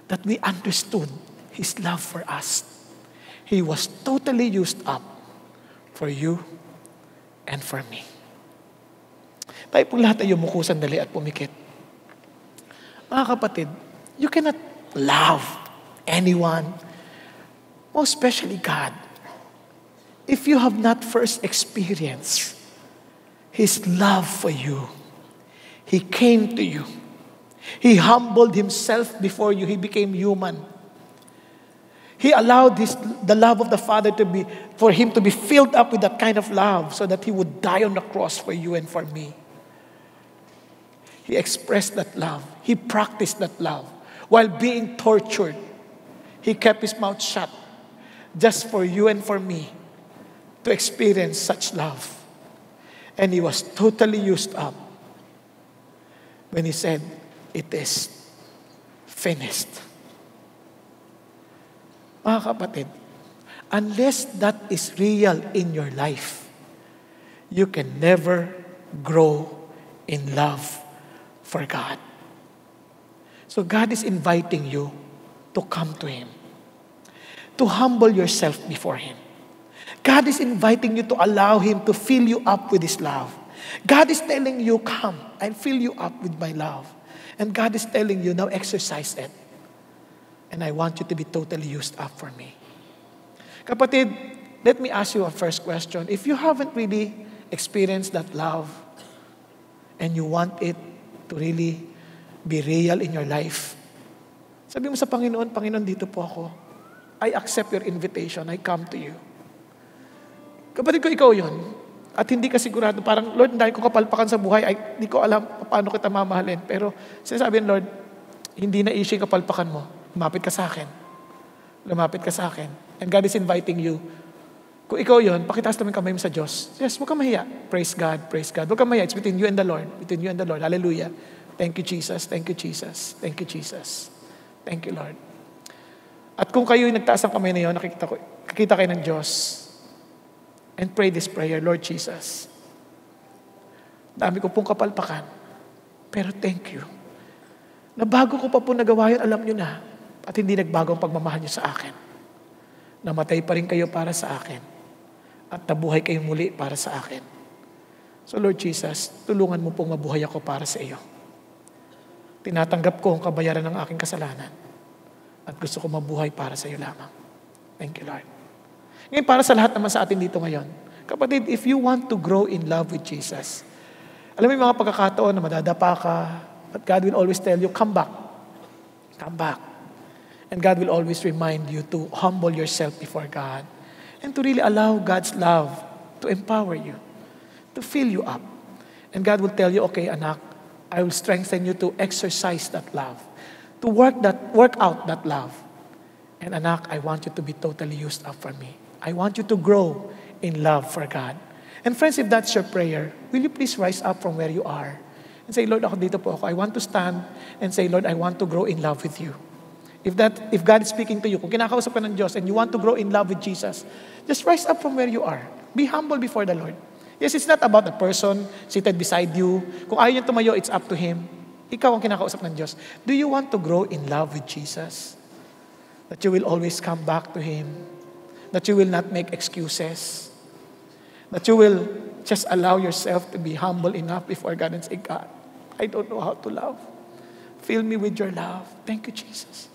that we understood His love for us. He was totally used up for you and for me. Tayo po lahat ay yumuko sandali at pumikit. Mga kapatid, you cannot love anyone, most especially God, if you have not first experienced His love for you. He came to you. He humbled Himself before you. He became human. He allowed the love of the Father for Him to be filled up with that kind of love so that He would die on the cross for you and for me. He expressed that love. He practiced that love. While being tortured, He kept His mouth shut just for you and for me to experience such love. And He was totally used up when He said, "It is finished." Mga kapatid, unless that is real in your life, you can never grow in love for God. So God is inviting you to come to Him, to humble yourself before Him. God is inviting you to allow Him to fill you up with His love. God is telling you, come, I'll fill you up with my love. And God is telling you, now exercise it. And I want you to be totally used up for me. Kapatid, let me ask you a first question. If you haven't really experienced that love, and you want it to really be real in your life, sabi mo sa Panginoon, Panginoon, dito po ako. I accept your invitation. I come to you. Kapatid ko, ikaw yun. At hindi ka sigurado, parang, Lord, dahil ko kapalpakan sa buhay, ay hindi ko alam paano kita mamahalin. Pero sinasabi ng Lord, hindi na issue yung kapalpakan mo. Lumapit ka sa akin. lumapit ka sa akin. And God is inviting you. Kung ikaw yun, pakitaas naman kamay mo sa Diyos. Yes, huwag kang mahiya. Praise God, praise God. Huwag kang mahiya. It's between you and the Lord. Between you and the Lord. Hallelujah. Thank you, Jesus. Thank you, Jesus. Thank you, Jesus. Thank you, Lord. At kung kayo yung nagtaas ang kamay na yun, nakikita kayo ng Diyos. And pray this prayer, Lord Jesus. Dami ko pong kapalpakan. Pero thank you. Na bago ko pa po nagawa yun, alam nyo na. At hindi nagbago ang pagmamahal nyo sa akin. Namatay pa rin kayo para sa akin. At nabuhay kayo muli para sa akin. So Lord Jesus, tulungan mo pong mabuhay ako para sa iyo. Tinatanggap ko ang kabayaran ng aking kasalanan. At gusto ko mabuhay para sa iyo lamang. Thank you, Lord. Ngayon, para sa lahat naman sa atin dito ngayon, kapatid, if you want to grow in love with Jesus, alam mo yung mga pagkakataon na madadapa ka, but God will always tell you, come back. Come back. And God will always remind you to humble yourself before God and to really allow God's love to empower you, to fill you up. And God will tell you, okay, anak, I will strengthen you to exercise that love, to work out that love. And anak, I want you to be totally used up for me. I want you to grow in love for God. And friends, if that's your prayer, will you please rise up from where you are and say, Lord, ako dito po ako. I want to stand and say, Lord, I want to grow in love with you. If God is speaking to you, kung kinakausap ka ng Diyos and you want to grow in love with Jesus, just rise up from where you are. Be humble before the Lord. Yes, it's not about the person seated beside you. Kung ayaw niya tumayo, it's up to Him. Ikaw ang kinakausap ng Diyos. Do you want to grow in love with Jesus? That you will always come back to Him. That you will not make excuses. That you will just allow yourself to be humble enough before God and say, God, I don't know how to love. Fill me with your love. Thank you, Jesus.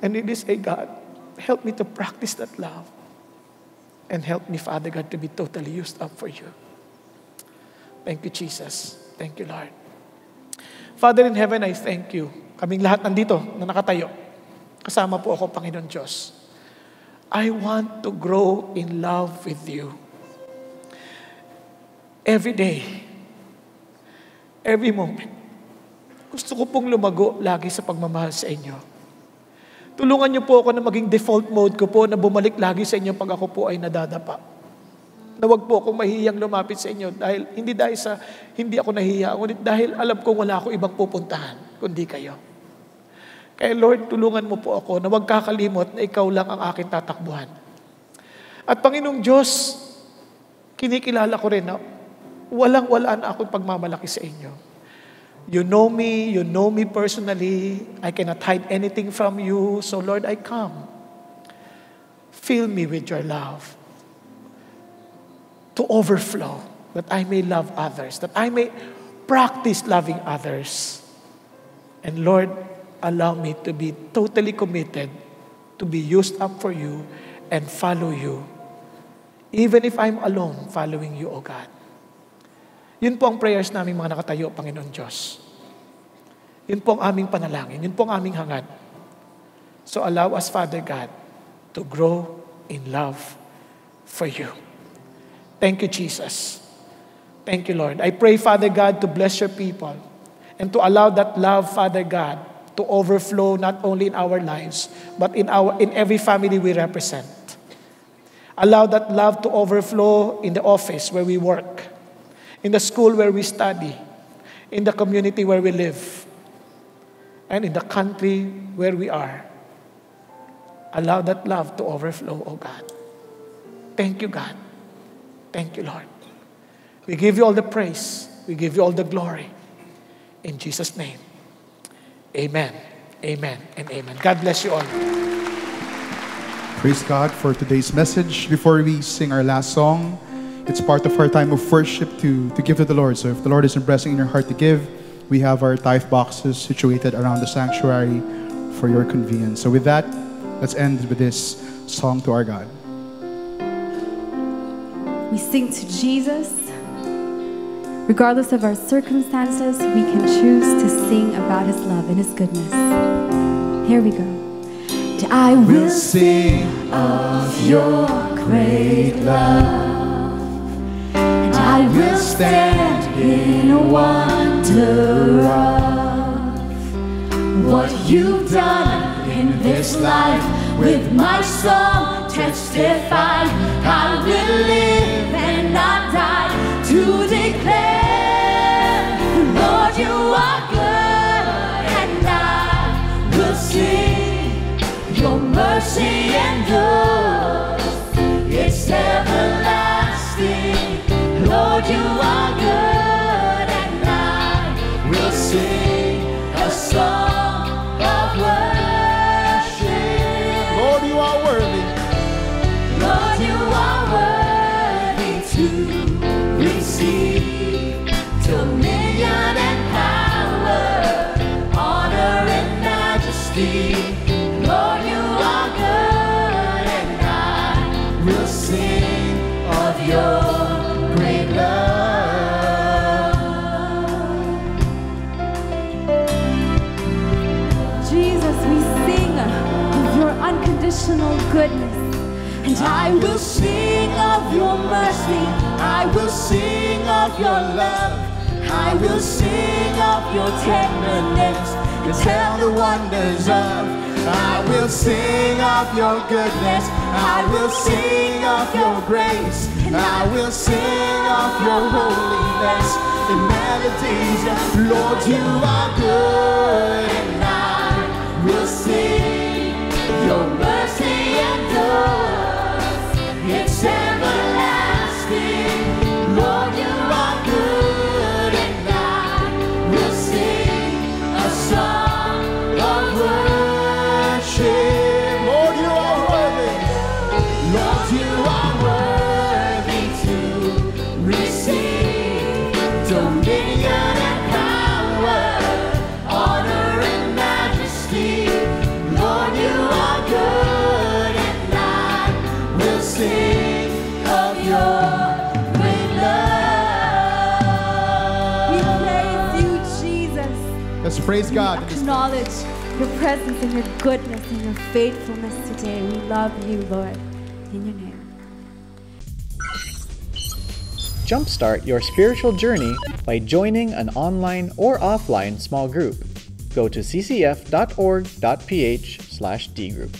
And it is, God, help me to practice that love. And help me, Father God, to be totally used up for you. Thank you, Jesus. Thank you, Lord. Father in heaven, I thank you. Kaming lahat nandito na nakatayo. Kasama po ako, Panginoon Diyos. I want to grow in love with you. Every day, every moment. Gusto ko pong lumago lagi sa pagmamahal sa inyo. Tulungan niyo po ako na maging default mode ko po na bumalik lagi sa inyo pag ako po ay nadadapa. Na wag po akong mahihiyang lumapit sa inyo hindi dahil sa hindi ako nahihiya, ngunit dahil alam kong wala ako ibang pupuntahan kundi kayo. Kaya Lord, tulungan mo po ako na wag kakalimot na ikaw lang ang aking tatakbuhan. At Panginoong Diyos, kinikilala ko rin na walang-wala na akong pagmamalaki sa inyo. You know me personally. I cannot hide anything from you. So Lord, I come. Fill me with your love to overflow, that I may love others, that I may practice loving others. And Lord, allow me to be totally committed to be used up for you and follow you. Even if I'm alone, following you, O God. Yun po ang prayers namin mga nakatayo, Panginoon Diyos. Yun po ang aming panalangin. Yun po ang aming hangad. So allow us, Father God, to grow in love for you. Thank you, Jesus. Thank you, Lord. I pray, Father God, to bless your people and to allow that love, Father God, to overflow not only in our lives, but in every family we represent. Allow that love to overflow in the office where we work, in the school where we study, in the community where we live, and in the country where we are. Allow that love to overflow, O God. Thank you, God. Thank you, Lord. We give you all the praise. We give you all the glory. In Jesus' name, amen, amen, and amen. God bless you all. Praise God for today's message. Before we sing our last song, it's part of our time of worship to give to the Lord. So if the Lord is impressing in your heart to give, we have our tithe boxes situated around the sanctuary for your convenience. So with that, let's end with this song to our God. We sing to Jesus. Regardless of our circumstances, we can choose to sing about His love and His goodness. Here we go. And I will sing of your great love, and I will stand in wonder of what you've done in this life. With my song testify, I will live and not die to declare, Lord, you are good, and I will sing. Your mercy endures, it's everlasting. Lord, you are good, and I will sing a song of worship. Lord, you are worthy. Lord, you are worthy to receive dominion and power, honor and majesty. Lord, you are good, and I will sing of your great love. Jesus, we sing of your unconditional goodness. And I will sing of your mercy. I will sing of your love. I will sing of your tenderness and tell the wonders of. I will sing of your goodness. I will sing of your grace. And I will sing of your holiness in melodies. Lord, you are good, and I will sing. Your mercy endures, it's everlasting. Lord, you are good, and I will sing a song of worship. Lord, you are worthy. Lord, you are worthy to receive dominion and power, honor and majesty. Lord, you are good, and I will sing of your great love. We praise you, Jesus. Let's praise God. Acknowledge your presence and your goodness and your faithfulness today. We love you, Lord. In your name. Jumpstart your spiritual journey by joining an online or offline small group. Go to ccf.org.ph/dgroup.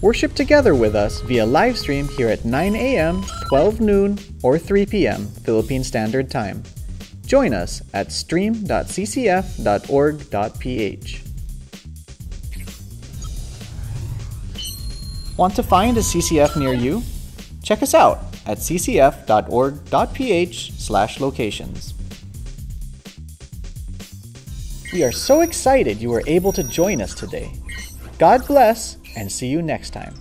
Worship together with us via live stream here at 9 a.m., 12 noon, or 3 p.m. Philippine Standard Time. Join us at stream.ccf.org.ph. Want to find a CCF near you? Check us out at ccf.org.ph/locations. We are so excited you were able to join us today. God bless, and see you next time.